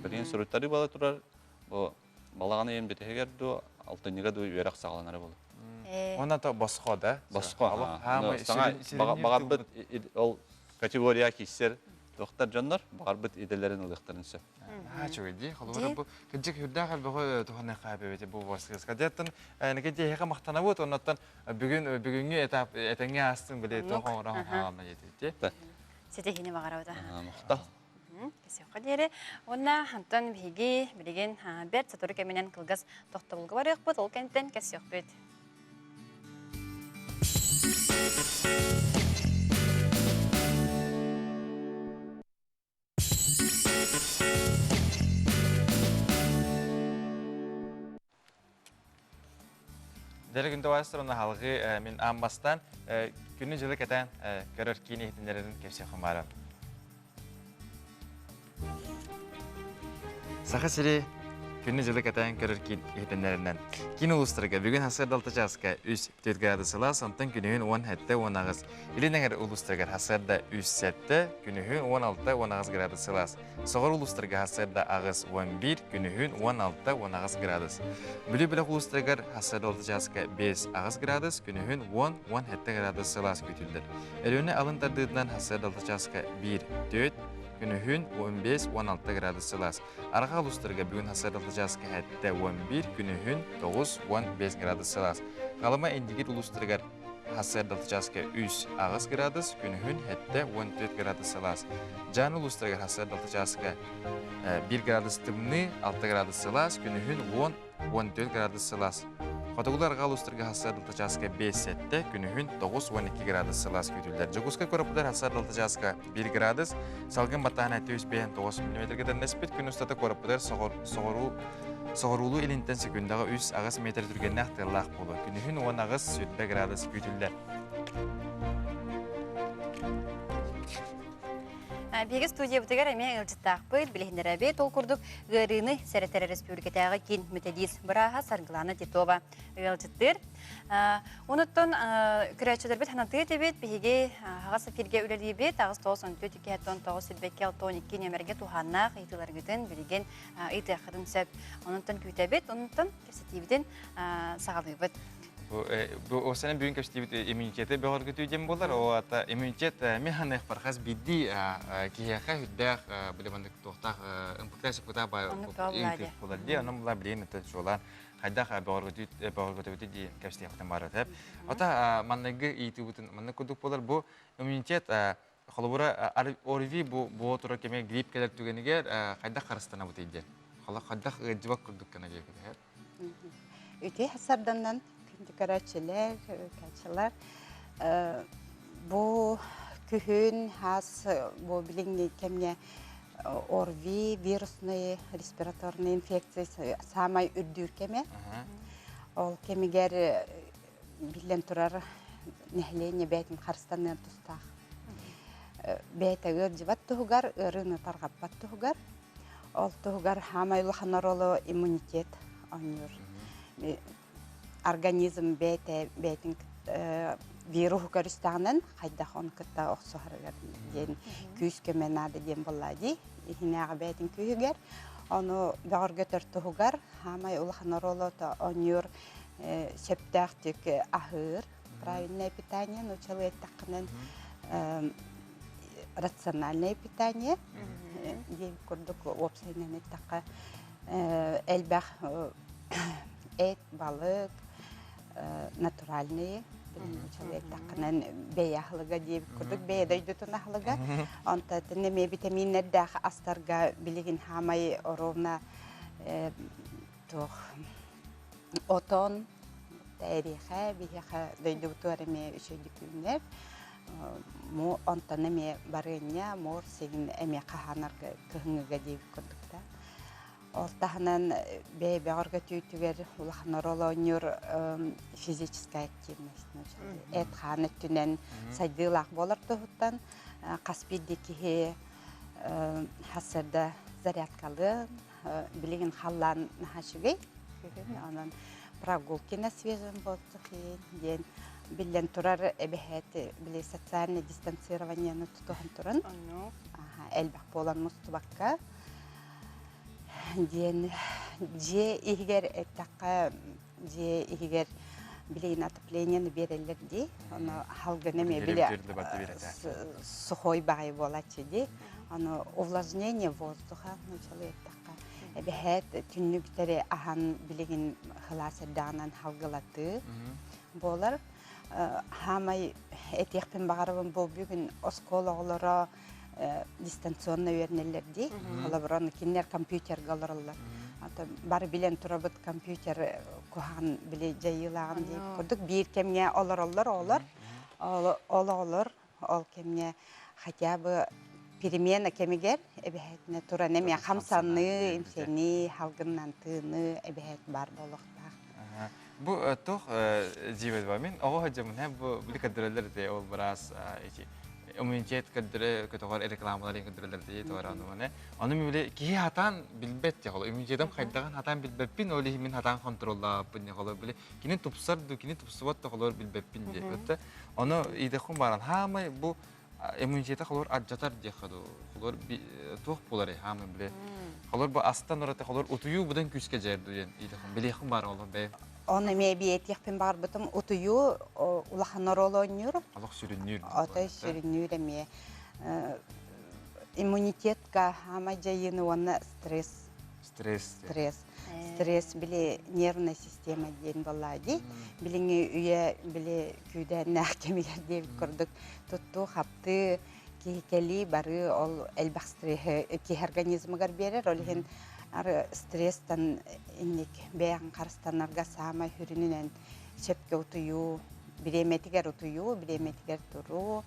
Бірген сұруйттары бала тұрар, балағаны ем бетегерді, алтыныға ду өрақ сағаланары болды. Онда та басқа да? Басқа. Бағар бұд ол категория кейсер доқтар жандар, бағар бұд иделерін ұлықтарын сөп. Чөйді, қолуыра бұл күнчек хүрден қалбығы тұғаны қайбы бәте бұл WorldSkills. Кәдеттін, нәкеде еға мақтана бұд, оннаттан бүгінгі әтәңе астың біле тұғын орағын қағалына жетеді. Сете хені бағара бұда. Мұқтал. Кесеуқа дейірі. Онна антон бейге білеген бәт сатуры кәменен қылғыз тоқты бұлғы бар еқ бұд, ол кәнттен кәсеуқ бөд. Дәрі күнді вайыстыр, оны халғы мен амбастан күнні жылы кәтен көрір кейіне етіндерінің кепсе құмары. Сақы сірі күнні жылы кәтен көрір кейіне етіндерінен. Кейін ұлыстырға бүгін хасырды алты жасқа 3-4 градусыла, сонтын күнігін 10-10 ағыз. Илініңір ұлыстырғар хасырды 3-7, күнігін 16-10 градусыла. Соғыр ұлыстырға хасырды ағыз 11, күнігін 16-10 градус. Бүлі-білік ұлыстырғар хасырды алты жасқа 5 ағыз градус, күнігін 10-17 градусыла көтілдір. Әліні алындардығынан хасырды алты жасқа 1-4, күнігін 15-16 градусылас. Арға ұлыстырға бүгін хасырдылы жасқа әтті 11, күнігін 9-15 градусылас. Қалыма әндігер ұлыстырғар хасырдылы жасқа 3 ағыз градус, күнігін әтті 14 градусылас. Жан ұлыстырғар хасырдылы жасқа 1 градус тымны 6 градусылас, күнігін 10-14 градусылас. Қотығылар ғалыстырға хасырдылы жасқа 5-7, күнігін 9-12 градусылас көтілдер. Жүгісқа көріпілер хасырдылы жасқа 1 градус, салғын баттағын әті 9 мм-геден нәспет күн ұстаты көріпілер соғырулу елінтен секундағы 3 ағыз метр түргенне ақтығылақ болу. Күнігін 10 ағыз 7 градус көтілдер. Бегі студия бұтығар әме ұлжыттақ бұйт, білігіндер әбет ол күрдік ғырыны Сәреттері Республикатағы кен мүтәдейс бұраға Сарғыланы Титова ұлжыттыр. Оныттан күрәтшілер бет ханатығы дебет, бігеге ағас әферге үлелі бет, ағыз 9-14-2-9-12 нөмерге туғаннақ ұйтыларғыдың білеген ұйты ақырын сөп. Оныттан күйті бет, оныттан кәсетейбіден сағалығы бұд. Бу осенен бүгүн кепстибит иммунитети бөгөр көтүүден болар. О ата иммунитет механик бархас бидди кияха хүддах билемандык тохтах импактасы кута бай инкет болар ди. Анын була билен это жолан хайдах бөгөр көтөбүтү ди кепстибиттен бар деп. Ата манныгы итүбүтүн манны кудук болар. Бу иммунитет холобура орви бу отура кеме грипп келер түгенигер хайдах карыстана бут иден. Хайдах жыбак курдук кана деп. Үтей хасарданнан күндікәрәтшілер, кәтшілер, бұл күхін, хас, бұл біліңне кемне орви, вирусный, респираторный инфекция самай үрдүр кеме. Ол кемегер білен тұрар нәхлене бәйтін қарыстаннан тұстақ. Бәйті өр жыват тұғығар, ұрыны тарғаппат тұғығар. Ол тұғығар хамайлы олы иммунитет аныр. Организм бәйтін вирус көрістағынан қайдақ оны күтті оқсуғарығар ден күйіс көмен ады ден болады. Ихинағы бәйтін күйігер. Оны бағыр көтір тұғығар, хамай ұлықанар олыты оныр шептақ түк ахыр. Правильное питание, начало этақынан рациональное питание. Ден күрдік опсайнен этаққа әлбәқ эт, балық, натуральные, человек такынан бейахлыга деп күрдік, бейді үйдітін ахлыга. Онта тінеме витаминер дақ астарға білігін хамай оровна отон, тәрихе, бейхе дөйді бұтуареме үшөйді күнер. Онта неме барыня, мор сегін әме қағанарға күхіңіға деп күрдікті. Ортахынан бәғырға түйтігер ұлақынар олауыныр физическая активность. Әт қаны түнен сайдылақ болар тұғыттан, қаспиді кеге хасырда зарядкалы, білеген қаллан нахашығай. Онан прогулки на свежем воздухе. Білен тұрар әбәхәті біле социальное дистанцирование тұтығын тұрын. Әлбәқ болан мұстыбаққа. Ден же игер этакка же игер билейн отоплениені берелер ди. Оны халгынеме биле сухой багай болачы ди. Оны увлажнение воздуха начало этакка. Эбехет түннүктері ахан билеген хыласырдағынан халгылаты болар. Хамай этекпен бағарыбын бұл бүгін оскола олара дистанционно вернелерди. Олабыраны кинер компьютер галарылар. Бары билен турабыт компьютер кухан биле жайылаган дейіп көрдік. Бир кемге олар. Ол кемге хотя бы перемена кемегер эбехетне тура неме хамсаны, имсени, халгыннан тыны эбехет бар болуқтақ. Бу тоқ жибет ба мен оға жамын бу биликадырылар де ол біраз иммунитет кадре көтөгөр рекламаларын кадрлер дейт орануне. Аны миле ки хатан билбет я холо иммунитетем кайдаган хатан билбеппин оли мен хатан контроллап бин холо биле кине тупсарду кине тупсубат холор билбеппин деп. Аны иде хум баран хамы бу иммунитети холор аджатар де хаду. Холор тох болары хамы биле. Холор бу астан ората холор утую будан күскө жерду ден иде хум биле хум бар олор бе. Оны мебиет яхпен бар бутум утую улаханар олонюр. Аллах сүрүнүр. Атай сүрүнүр эме. Иммунитетка хама жайыны оны стресс биле нервная система ден балади. Билиңе үйе биле күйден нахкемелер деп көрдүк. Тутту хапты кекели бары ол элбах стресс ки организмгар берер. Олхен стресстан инник бәян қарыстанарға самай хүрінінен шепке утую, биреметигер утую, биреметигер туру,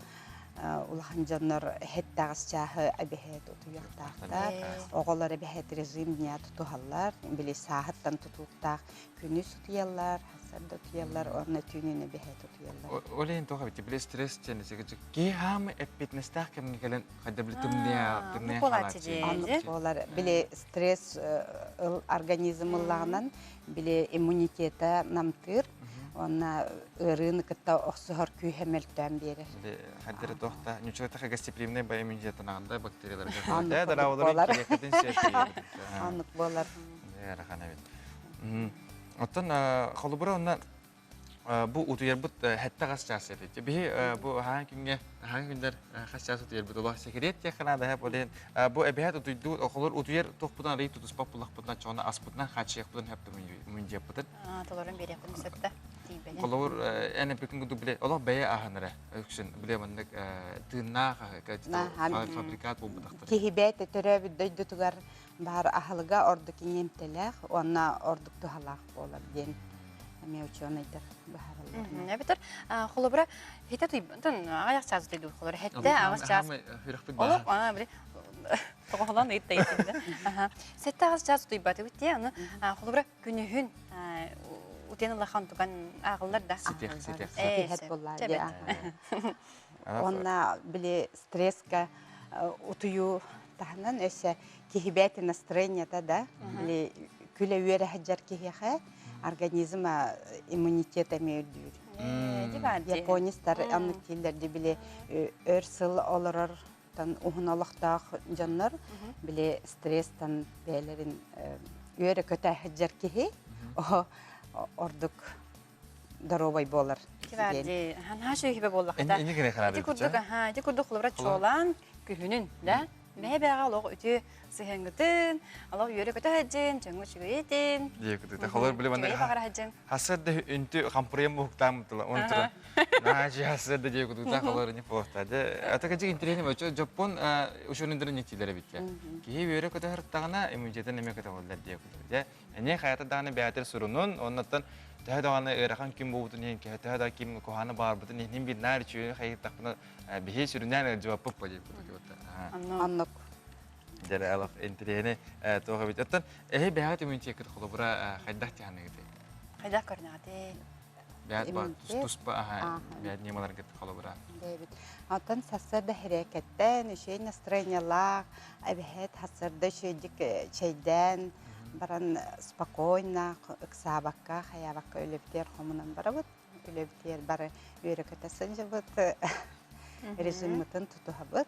улахан жаннар хеттағыз чағы әбәхет утуяқтақта, оғалар әбәхет режиміне тұтуғалар, біле сағыттан тұтуқтақ күніз утуялар, хасарда утуялар, орны түйінен әбәхет утуялар. Олейін тоға бітті, біле стресс чәнесі күтік, кей хамы әппетнестақ кәмін кәлін қайда біле түмне халатшы. Анық болар, біле стресс организмылағынан, біле иммунитета намтыр, Она рынок это охсухар күйхемелтен берер. Хаддер тохта, ничего так гостеприимный по иммунитету наганда бактериялар. Анық болар. Раханавит. Оттан холубура онна bu utuyar bu hatta kas çası dedi. Bir bu hangi günler kas çası utuyar bu Allah sekret ya kanada hep olan bu ebehat utuydu okulur utuyar topudan reyt tutus papulak bundan çoğuna asputdan kaçıyak bundan hep münce yapıdır. Toların bir yakın sette. Okulur en bir gün gudu bile Allah beye ahanıra öksün bile mandık tırnak fabrikat bu budaktır. Kihibet töre bir tugar bar ahlıga orduk yemtelek ona orduk tuhalak olur diyen. Mevçonaydır baharlar. Ne bitir? Xolobra hita tuybun ayak çazı dedi xolobra hette ayak çaz. Olup ana bir toğlan deyip deydi. Sette ayak çazı tuybatı bitti onu xolobra günühün uteni lahan tugan ağıllar da. Sitek bollar ya. Ona bile streska utuyu tahnan ese kihibet настроение da bile küle üyere hacer kihihe organizma immuniteti mevcut. Japonistler anlık dillerde bile örsel olur, tan uhunalıkta canlar bile stresten beylerin üyere kötü hacer kihi o orduk darovay bolar. Kiverdi. Ha şu gibi bollak da. İni gene karar verdi. Dik kurduk xolobra çoğlan kühünün da. Mehbega loq ütü sihengtin, Allah yöre kötü hacın, çengü çügüydin. Diye kötü. Xolor bile bana hasır da üntü kampuraya muhtam mutla. Ontra. Naji hasır da diye kötü. Xolor ni postadı. Atakacık internetim açı Japon uşununların neticeleri bitti. Ki yöre kötü hartağına immuniteten neme kötü oldular diye kötü. Ne hayata dağını beyater sorunun ondan daha dağını erakan kim boğutun yen ki daha da kim kohana bar butun yen bir nar çüğün hayat takına bir hiç ürünler cevap yapıp diye kötü. Anlık. Jadi Allah intinya tuh habis itu, behat immunity kita kalau bera kaidah tiada gitu. Kaidah karena ada. Behat tus behat nyamalar kita kalau bera. Evet. Atan sasırda hareketten, şey настроениялар, behat hasırda şeyden, baran spokojna, sabakka, hayabakka öyle biter, komunan barabat, öyle biter, bara yüreket asınca bat, rejimten tutuhabat.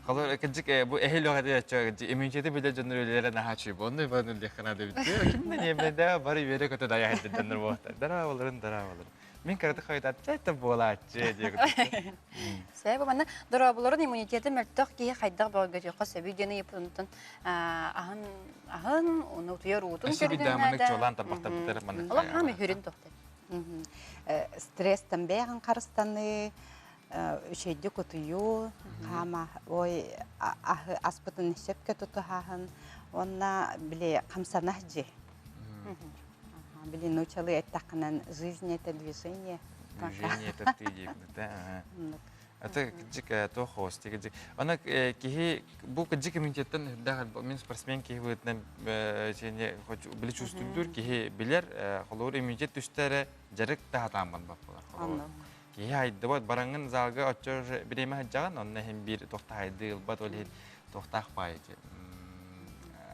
Kalau kerja bu ehli orang dia cakap imuniti bila jenar dia nak haji, bonda bonda dia kena ada betul. Kimana dia benda baru dia kata daya hati jenar bohta. Darah walurun. Min kata kau itu cete bola cete dia kata. Saya bagaimana darah walurun imuniti mertak ki kaidah bawa gajah kau dia ni penonton ahan onu tuyar utun. Asyik dia mana colan terpaksa betul mana. Allah kami hürin tohte. Stres também karstanı. Şeyde kutuyu, kama oy aspıtın şepke tutuhahan, ona bile kamsanahcı. Bile научили этакнан жизнь это движение. Движение это ты да. Это jika to host jika ana kihi bu jika mincetan dah min sportsmen kihi buatnan sini beli çustudur kihi bilir kalau mincet tüstere jarak daha tamam bapak. Kihi haydi buat barangan zalga açar birime hajagan onne hem bir tohta haydi bat oleh tohta pay.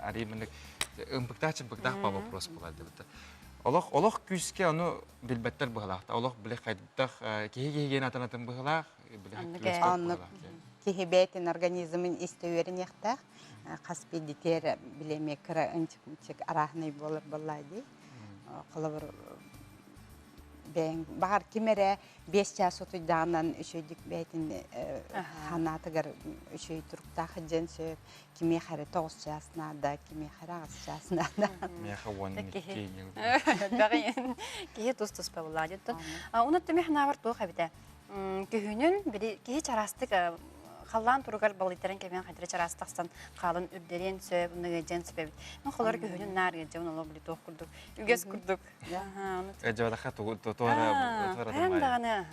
Ari menek empekta papa pros pulada betul. Allah küske onu bilbetler bağlaqta. Allah bile kaydıqta kihi gene atanatın bağlaq bile anlık kihi betin organizmin isteverin yaxta qaspi diter bileme kira inçik arahnay bolur bollaydı. Qalabır ben bahar kimere 5 yaş otuydanan şeydik betin hanatıgar şey turukta hacen şey kimi xare 9 yaşına da kimi xare 6 yaşına da. Me xawan ki. Bagın ki dostuz pavladı. Onu temihna var bu xabita. Kühünün bir ki charastık Қаллан тургар балыйтарын кемен хадра чарастаксан қалын үрдерен сөп ныгыжен сөп. Ну холор көһүнүн нар геже уну били тох курдук. Үгес курдук. Жабада хату тора. Андаганы.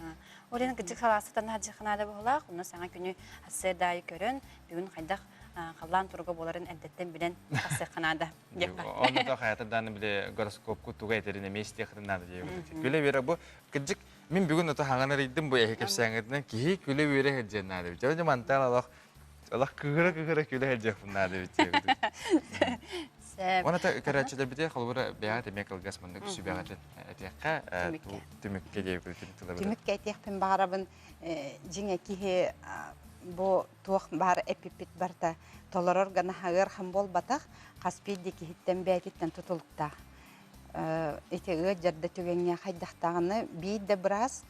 Орен кыжык саласытан хаҗыхнада булак, уну саңа күнү хасседай көрөн, бүгүн кайдак Қаллан турга боларын әдеттен билен хасыхнада. Оны да хаятадан биле гороскоп кутуга этерине месте хырнада дип. Күле бере бу кыжык min bugün oto hangana ridim bu ehkep sangatna ki küle vere hejena de. Jadi mantal Allah kıgıra küle hejek bunlar de. Ona ta karaçıda bite xalbura beya demek algas mandık sübiyatın etiyaka tümükke diye kültürler. Tümükke etiyakpin bağırabın jinge ki bu tuğ bağır epipit barta tolar organa hagır hambol batak kaspi diki hitten beyatitten tutulukta. Итеге жарда түгенге хайдақтағыны бейді біраз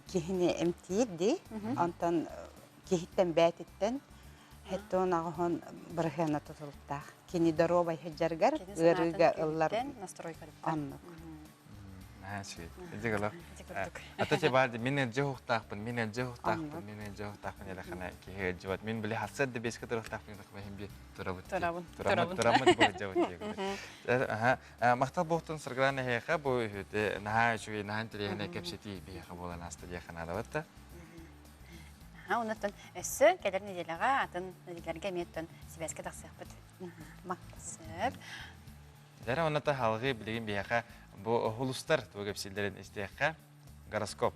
кехіне әмтейді, антан кехіттен бәтіттен, хәтті он ағын бірғена тұтылықтақ. Кені даробай хәджаргар, ғырыға ұллар аннық. Швейт. Иди голов. А то тебе барды, мен жохтахпын, мен жохтахпын яда хана кеге жеват. Мен биле хасад да бес катырахтахпын да хем би турабыт. Турабыт бо жеват. Ага. Мактал бохтун сырграны хеха бу наха шуй нахан тирехне кепсети би хаболан аста я хана даватта. Оннан өссө келер неделага атын неделерге меттен сибеске тахсыппыт. Мактасып. Дара онната халгы билеген бияха бу хулустар тугап силдерин истеяққа гороскоп.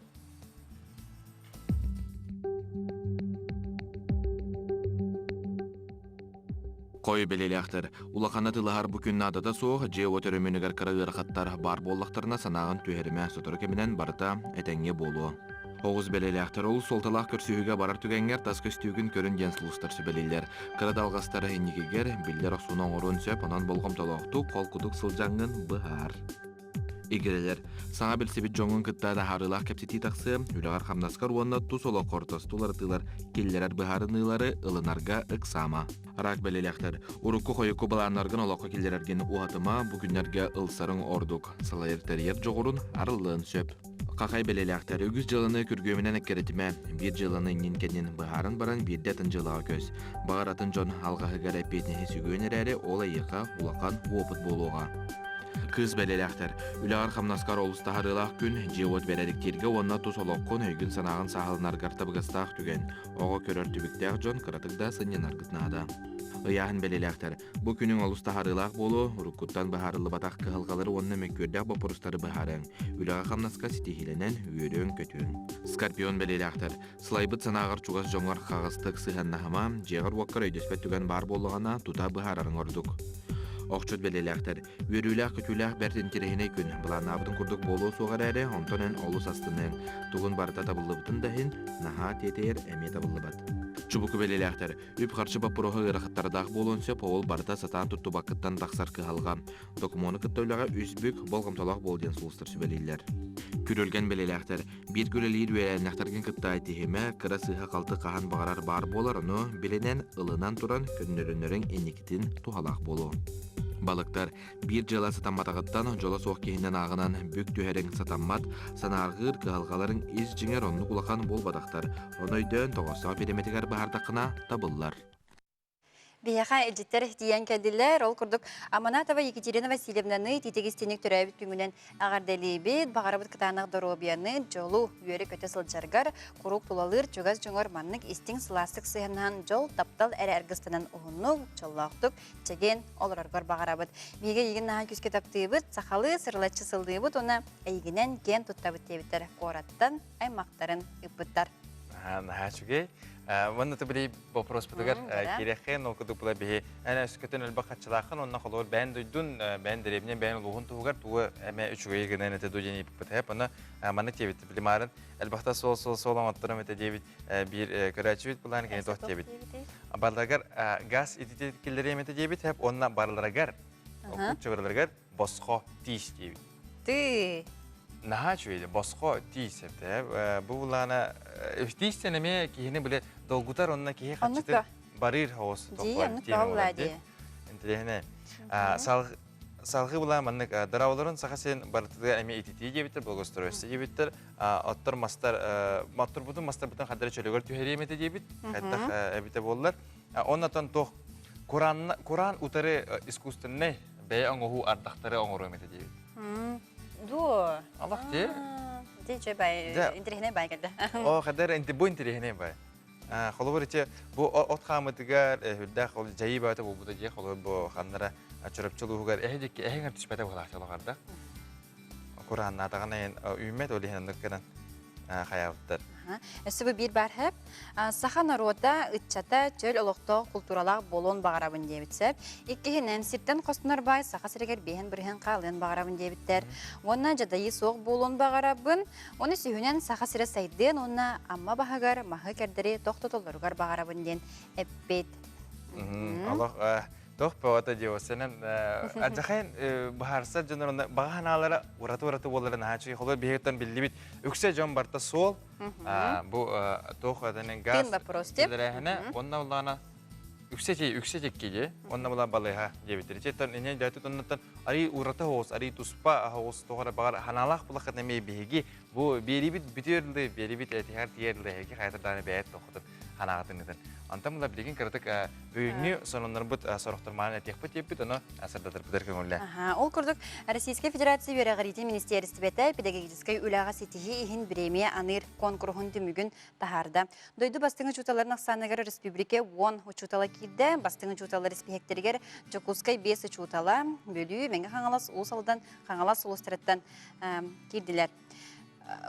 Кой белелектер. Улахана тылахар бүкін надада соқ, жео төрөмөнігер кырағырақаттар бар боллақтарына санағын түйеріме сұтыры кемінен барыта әтәңе болуы. Оғыз белелектер ол солталақ көрсүйіге барар түгенгер тас көстүйгін көрін денсілустар сөбелейлер. Кырад алғастары енігегер білдер ақсуынан орын сөп, онан болғым толақты қолқудық сылжаңын бұғар. Игерелер, саңа білсебет жоңын кыттада харылақ кәпсети тақсы, үліғар қамнаскар уанна тусолы қортос тулар-тылар, келлерер бұхарынылары ылынарға ықсама. Рак белелектер, урукку қойықку баланарғын олаққа келлерерген уатыма бүгінлерге ылсарын ордук, салайыртарьер жоғырын арылын сөп. Қақай белелектер, үгіз жылыны күргөмінен әккеретіме, бір жылыны нинкенен бұхарын баран бірдетін жылыға көз. Бағаратын жон алғағығар әпетіне сүгөнер әрі ол айыға улақан опыт болуға. Кыз белелектер, үләғар қамнаскар олыста харылақ күн, жеуот бәрәдіктерге онна тұс олыққын өйгін санағын сағылынар ғартабығыстақ түген. Оға көрір түбіктәқ жон қыратықда сынен арғытнада. Ұяғын белелектер, бұл күнің олыста харылақ болу, ұрыққыттан бұхарылы батақ қығылғалары онна мәккөрдәқ бапырыстары бұхарың. Үләға қамнаска сетихиленен үйерен көтуін. Скорпион белелектер, сылайбыт санағыр чуғас жоңар қағыстық сығаннағыма, жеғыр уаққар өйдөспәт түген бар болуғана тұта бұхарарын ордық. Оқчут белелектер, үйеріләқ күтіләқ бәртін терехіне күн, бұлан абытын күрдік болу соғар әрі, онтонен олыс астының, тұғын барыта табылыбытын дәхін, наха тетейер әме табылыбат. Чубуку белелектер, үп қаршы бапыроғы ғырақыттардағы болуынсы, повол барыта сатан тұтты бақыттан тақсар кығалға, докумоны күттөйліға үзбүк болғымтолақ болден сұлыстыр сүбелейлер. Күрілген белелектер, бір күрелейір өйәлінәқтарген күтті айтығыме, қыра сыға қалты қахан бағарар бар болар, оны біленен ылынан тұран көннөрінөрін енекетін туғалақ болу. Балықтар, бір жыла сатаматағыттан жола соқ кейінен ағынан бүк түйерің сатаммат, санарғыр кығалғаларын ез жіңер онны құлақан бол бадақтар. Оны өйден тоғыса переметігер бағардақына табылылар. Бияха эджиттер диян кәділер, ол күрдік Аманатова Екатерина Васильевнаны тетегістенік түрәбіт күңінен ағарделейбет, бағарабыт кытанық доробияны жолу үйері көте сылджаргар, құруқ тулалыр чөгаз жоңар маннық истің сыластық сыйынан жол таптал әрі әргістанан ұғынну, жоллақтық, чеген оларарғар бағарабыт. Беге еген нахан күске таптыйбыт, сақалы сырлатшы сылдыйбыт, оны әйгінен кен тұттабыт дебіттер қораттан аймақтарын үппіттар. Ванна табли вопрос потугар кирехен окуду була бе ана скөтөн алба качылахын онна холор бен дойдун бен деребне бен лугун тугар туга эме үчүгө генен эте дойдени биппет мана мана тебит билимарын албахта сол аттырым эте дебит бир көрачүт булан кен тот тебит бардагар газ идитекилери эте дебит хеп онна барларагар окучугарларгар босхо тиш дебит ты наха чуйде босхо тиш эте булана Истинными кихини были долгутар онна кихи хачты барир хаос топар тема. Интересно. Салгы була маннык дарауларын сахасен бартыга эми итити дебиттер, благоустройство дебиттер, оттор мастар мотор бутун хадары чөлөгөр түһеремете дебит. Хатта эбите боллар. Оннан тох Куран утары искусственный бей оңгу ардактары оңоромете дебит. Ду. Аллах те. Диче бай интерехне бай келди. О, хадер инте бу интерехне бай. Холоборче бу от хамытыгар хүддә хол жайбаты бу буда же холо бу ханнара чөрөпчөлүгөр эхдик эхен түшпәтә булахтыларда. Куранна тагына үммет олихен ныккан хаяттар. Эсебе бир бар хеп саха народа ытчата чөл олокто культуралак болон багарабын дебитсеп, иккенен ситтен костунар бай саха сирегер бehen бирhen калын багарабын дебиттер. Онна жадайы сок болон багарабын, оны сүйүнен саха сире сайден онна амма багагар махы кердери токтотоллоргар багарабын ден эппет. Аллах Тох павата диосенен ажахайн бахарса жонорна баганалара ураты боларын хачы холор бехтен биллибит үксе жон барта сол бу тох аденен газ дилерехне онна улана үксе жеккеде онна була балыга дебитер четтен эне дату тоннан ари урата хос ари туспа хос тохара багар ханалах булакат неме беги бу берибит битерле берибит этихар тиерле ки хайтардан бет тохтын ханагатын антамла билген кырдык бүйүнү сонундар бут сорохтурманы этехпет еппит аны асырдатыр бидер көңүлле. Ол курдук Российская Федерация Верагрити Министерствета педагогической үлага сетихи ихин премия аныр конкурсун түмүгүн тахарда. Дойду бастыңы чуталарын аксаныгар республика 10 учутала кирде, бастыңы чутала респектергер Жокускай 5 чутала бөлүү менге хаңалас улусалдан хаңалас улустараттан кирдилер.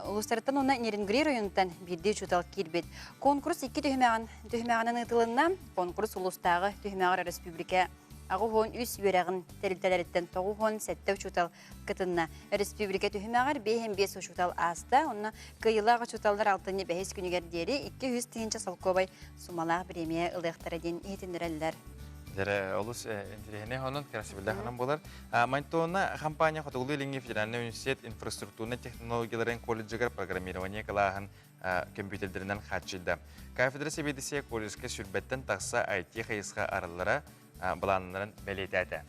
Улустараттан онна Нерингри районунтан бирде чутал кирбет. Конкурс 2 төһмәгәнен ытылында конкурс улустагы төһмәгәр республика агыгон үс берәгын терилтәләрдән тогыгон 7 чутал кытынна республика төһмәгәр 5 чутал аста, онна кыйлагы чуталлар алтыны бәһис күнегәр дери 200 тыгынча салкобай сумалар премия ылыктырден этинрәлләр. Дere olus interehne honun krasibilla hanım bolar. Мантона компания Хотулы Линги Федеральный университет инфраструктурный технологияларын колледжигер программирование калахан компьютердеринен хатчылда. Кафедра себедисе колледжге сүрбеттен тақса IT хайысқа аралара баланларын белетәді.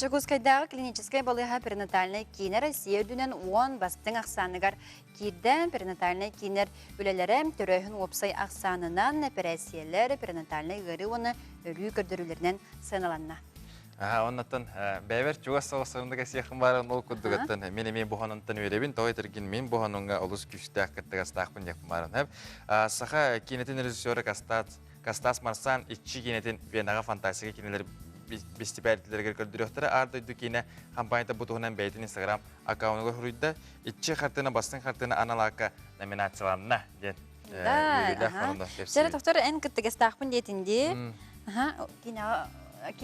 Жокускайдағы клиническая балыға перинатальный кейнер Россия дүнен 10 бастың ақсаныгар кейді перинатальный кейнер үлелері түрөйін опсай ақсанынан операциялер перинатальный ғыры оны өлі көрдірулерінен сыналанна. Оннаттан бәйбер чуға соғысырындығы сияқын барын ол күрдігіттен мен бұғанынтан өребін, тоғы тірген мен бұғаныңға олыс күшті аққыттық астақпын деқпін барын. Сақа кейнетін режиссері Кастас Марсан иччи кейнетін Венаға фантастика кейнелер бестибәртілерге көрдіріқтірі ардойды кейіне компанията бұтығынан бәйтін Инстаграм аккаунығы хүрүйді. Итчі қартына, бастың қартына аналақа номинацияларына ден. Жәрі тоқтар ән күттігі стақпын детінде. Атен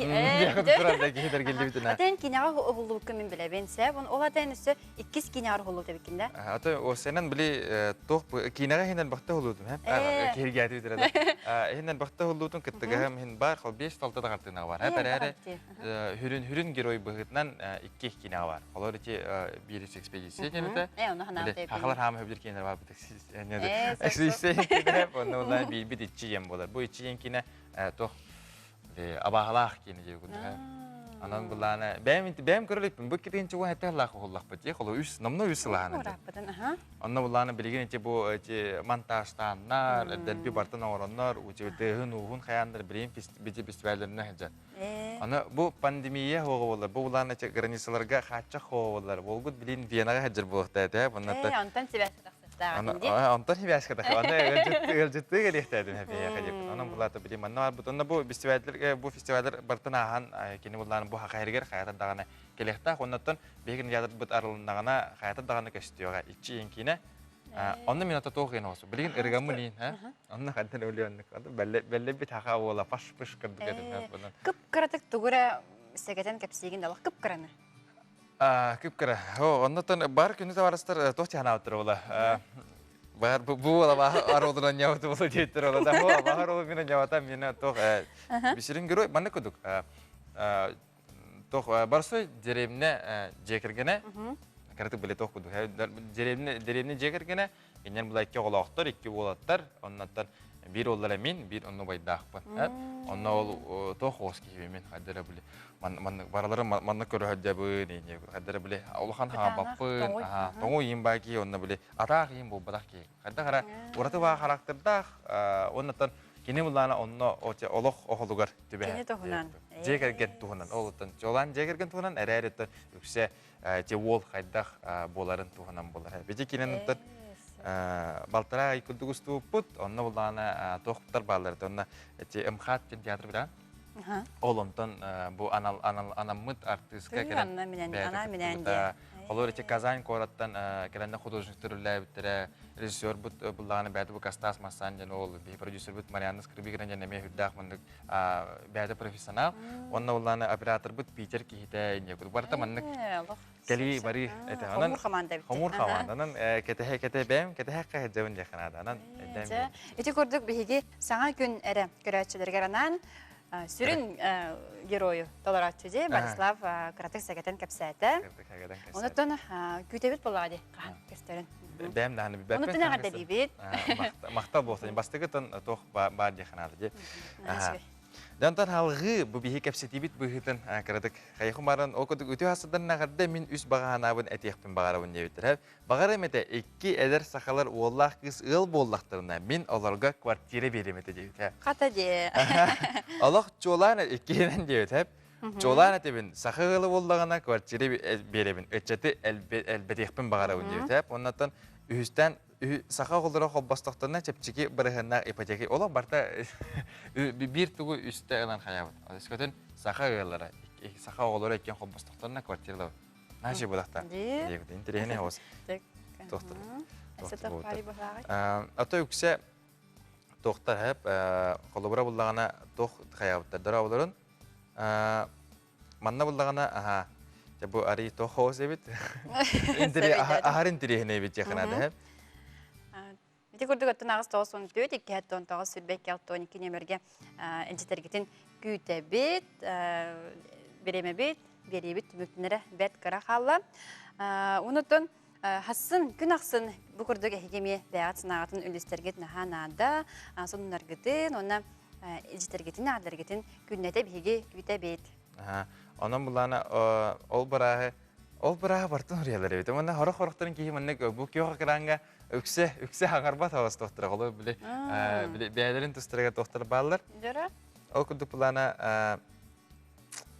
кинаға ұғылу көмін біле бенсе, ол атен үсі 2 кинағар ұғылу табекінде. О сенен білі кинаға хенен бақта ұғылудым. Керге әті бітіреді. Хенен бақта ұғылудың күттігі хен бар, 5-6 қартына бар. Әрі хүрін герой бұғытынан 2 кинаға бар. Олар өте биріс экспедиция кеметі. Хақалар хамы өбдер киналар бар бұдық. Экспедиция кеметі, онын бит итчі ем болар. Бұл итчі ем кине абағалақ кені жеу күнді. Анан бұланы, бәйім көріліппін, бұл кетеген чуға әтті алақы қолақ бұд, қолы намны үсі лағаны. Анна бұланы білген әте бұл монтажтаннар, дәлбі бартын ауыраннар, дәғын ұғын қаяндар бірейін фестивалеріне әжет. Аны бұл пандемия хоғы болар, бұл бұланы границаларға қатшақ хоғы болар, бұл күд білейін Венаға әжір болықты әді. Онтан себәсі Онтан хибясқа тақы, оны өлжетті келектәдім әбейе қадеп. Оның бұлаты білейм, анна бар бұд. Онда бұл фестивалер бартын аған, кені бұланы бұл хақайыргер қаятадағаны келектақ. Оннаттан бейгін жадыр бұд арылындағына қаятадағаны көстіуға итчі ең кейіне. Онны минута тоғын оғысы. Білген ұрғамы лейін. Онны қадын өлі онны. Бәлі бет хақа ола, паш-паш кірдік әдім. Күп қыратық тұғыра сәгетен кәпсеген далық күп қыраны? Күпкірі. Оннаттан бар күні таварыстар тоқти хана өттір ола. Бар бұл ола аролынан яуыты болу дейттір ола. Бағар олы мені яуыта мені тоқ бішірін көрі баны көдік. Тоқ барсой деревіне жекіргені, кәрітік біле тоқ көдік. Деревіне жекіргені, енен бұл 2 олақтар, 2 олаттар, оннаттан bir ollar emin, bir onu baydaqpın. Onu ol toq oski hemen hadara bile. Man baraları manna körü hadda bu ne hadara bile. Allah'ın ha bapın, toğu yimbaki onu bile. Ataq yim bu badak ki. Hadda qara orada va karakterda ondan kini bulana onu oloq oğulugar tübe. Kini tohunan. Jegergen tohunan. Oltan jolan jegergen tohunan ererette yükse wol haydaq boların tohunan bolar. Bece kinin Балтара икудугусту пут, онна булана тоқтар балларды, онна МХАТ театр биран. Олонтон бу анаммыт артистка керен. Ана менен де. Олар Казань кораттан керенде художниктер үләбиттер, режиссер бут буланы бәді бу Кастас Марсан жан ол, продюсер бут Марианна Скрыби керен жан эме хүддақ мындык бәді профессионал. Онна буланы оператор бут Питер кихите не куд. Барта мындык Кели бари это анан хомур хаман анан кете бем кете хакка жевен жаканада анан эти көрдүк биги саңа күн эре көрөчүлөргө анан Сүрін герою толаратчы же Борислав Кратык сәгәтен кәпсәті. Онытын күтебет болады көстерін. Бәм дәһәне бәп. Онытын ағады бейбет. Мақтал болсын. Бастығы тон тоқ бар деханады же. Дантан халғы бу бихи кәпсетибит бухитен кырадык. Хайхумаран окудук үтү хасыдан нагадда мин үс баганабын этехпин багарабын дебитер. Багара мете 2 эдер сахалар уоллах кыз ыл боллактырына мин аларга квартира беремете дебитер. Ката де. Аллах чолана 2-ден дебитер. Чолана тебин сахагылы боллагана квартира беребин. Өчөтү элбетехпин багарабын дебитер. Оннан үстән саха голдора хоббастыктарына чепчики биргеннәр ипотека. Ола барта бир тугу үстә гынан хаябыт. Аскөтен саха голдора, саха голдора икән хоббастыктарына квартиралар. Наши булакта. Дигән интерене хос. Тохтар. Ата үксә тохтар һәп колобра буллагана тох хаябыттар дара буларын. Манна буллагана бу ари тохос бит. Интере ахар интерене бит якынады һәп. Бити күрдүк аттан агыс 92 2 тагы сүрбек 12 нөмерге энҗитергетин күтәбит, беремебит, беребит бүктенере бет кара халла. Унутун хасын күн аксын бу күрдүк хигеме бәят сынагатын үлестергет наханада, соннаргытын, онна энҗитергетин адергетин күннәтә биге күтәбит. Онан булана ол барахы бартын үрелер бит. Монда хорохтарын кийимне бу кийга кранга үксе хаңарба тавас доктор голы биле бәйләрен тустырга доктор баллар. Жара. Ол күндүк булана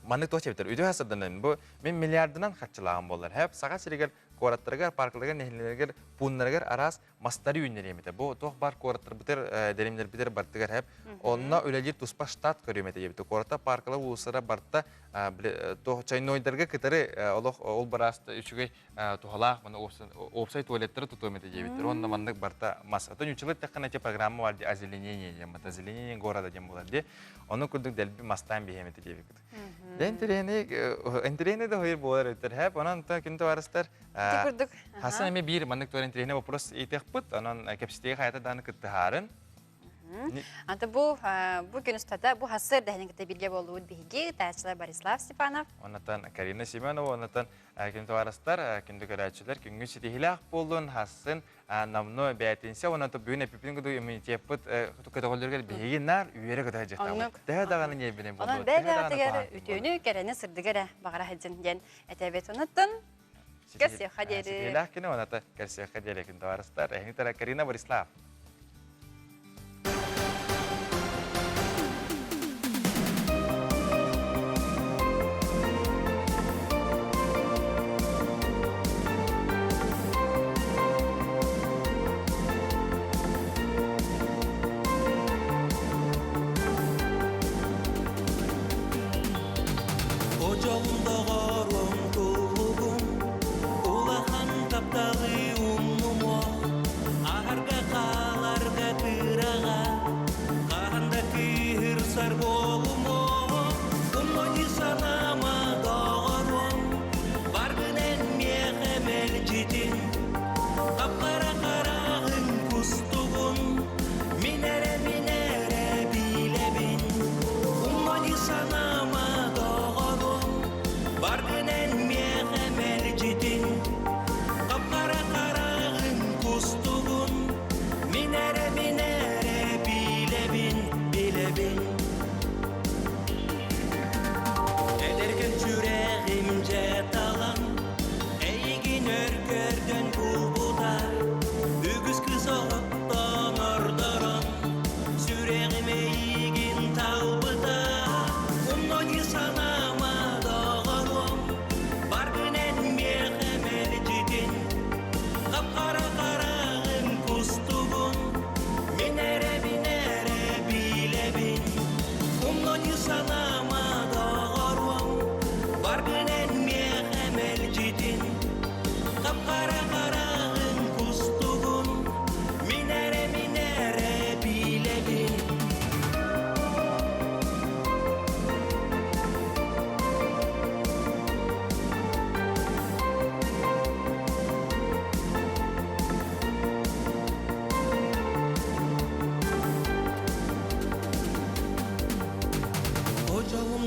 маны точептер. Үдө хасадан бу мен миллиардынан хатчылаган болар. Хәп сага сирегер кораттарга паркларга нехлергер пуннарга арас мастары үннеремете. Бу тох бар кораттар битер деремлер битер бартыгар хәп. Онна үләҗи туспа штат көрөмете ебите. Коратта парклар улсара барта тох чайнойдерге китери ол бараста үчүгө тухалак мына опсай туалеттер тутумете ебите. Онна мандык барта мас. Ата үчүлөт такана те программа бар ди озеленение, озеленение города дем булар ди. Оны күрдүк делби мастан бихемете ебите. Интерене да хойр болар өтер хәп. Анан та күндө арыстар Хасан эме бир мандык торен интерене вопрос этехпут. Анан капситеге хайта даны кыттыхарын. Anta bu gün ustada bu hasır dehlinkte bilge bolluğu bihiги Тәчілер Борислав Степанов. Онатан Карина Семенова, онатан күнді арастар, күнді көрәтшілер, күнгі сетихилақ болуын, хасын, намны бәйтінсе, онатан бүгін әпіпін күді иммунитеппіт көтіғылдыргер биhiги нар үйері көтіға жақтауы. Дәғі дағаны не білем болуы. Онан бәгі атығары үтіні кәрені сырдығары бағара хәджін ден әтәбет онатын. Кәсі қадері. Сетихилақ күні, онатан кәсі қадері күнді арастар. Әйінтара Карина Борислав. Улахан тапталы умнумо, арга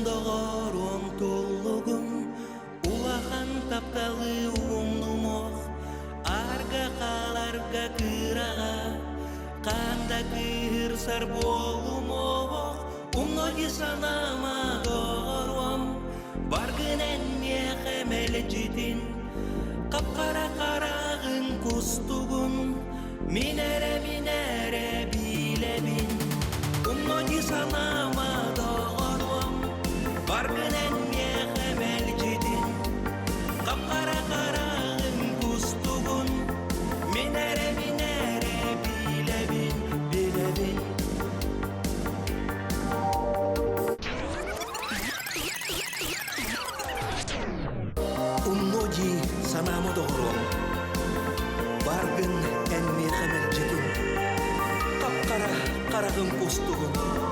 доғорон толлугум улахан тапталы умнумох арга қаларга кырага канда кырсар болумох умноги санама доғором баргынен мехемел житин капкара карагын кустугун минере билебин умноги санама доғором баргынен мехемел житин капкара карагын кустугун минере билебин умноги санама доғором баргын эн мехемел житин капкара карагын кустугун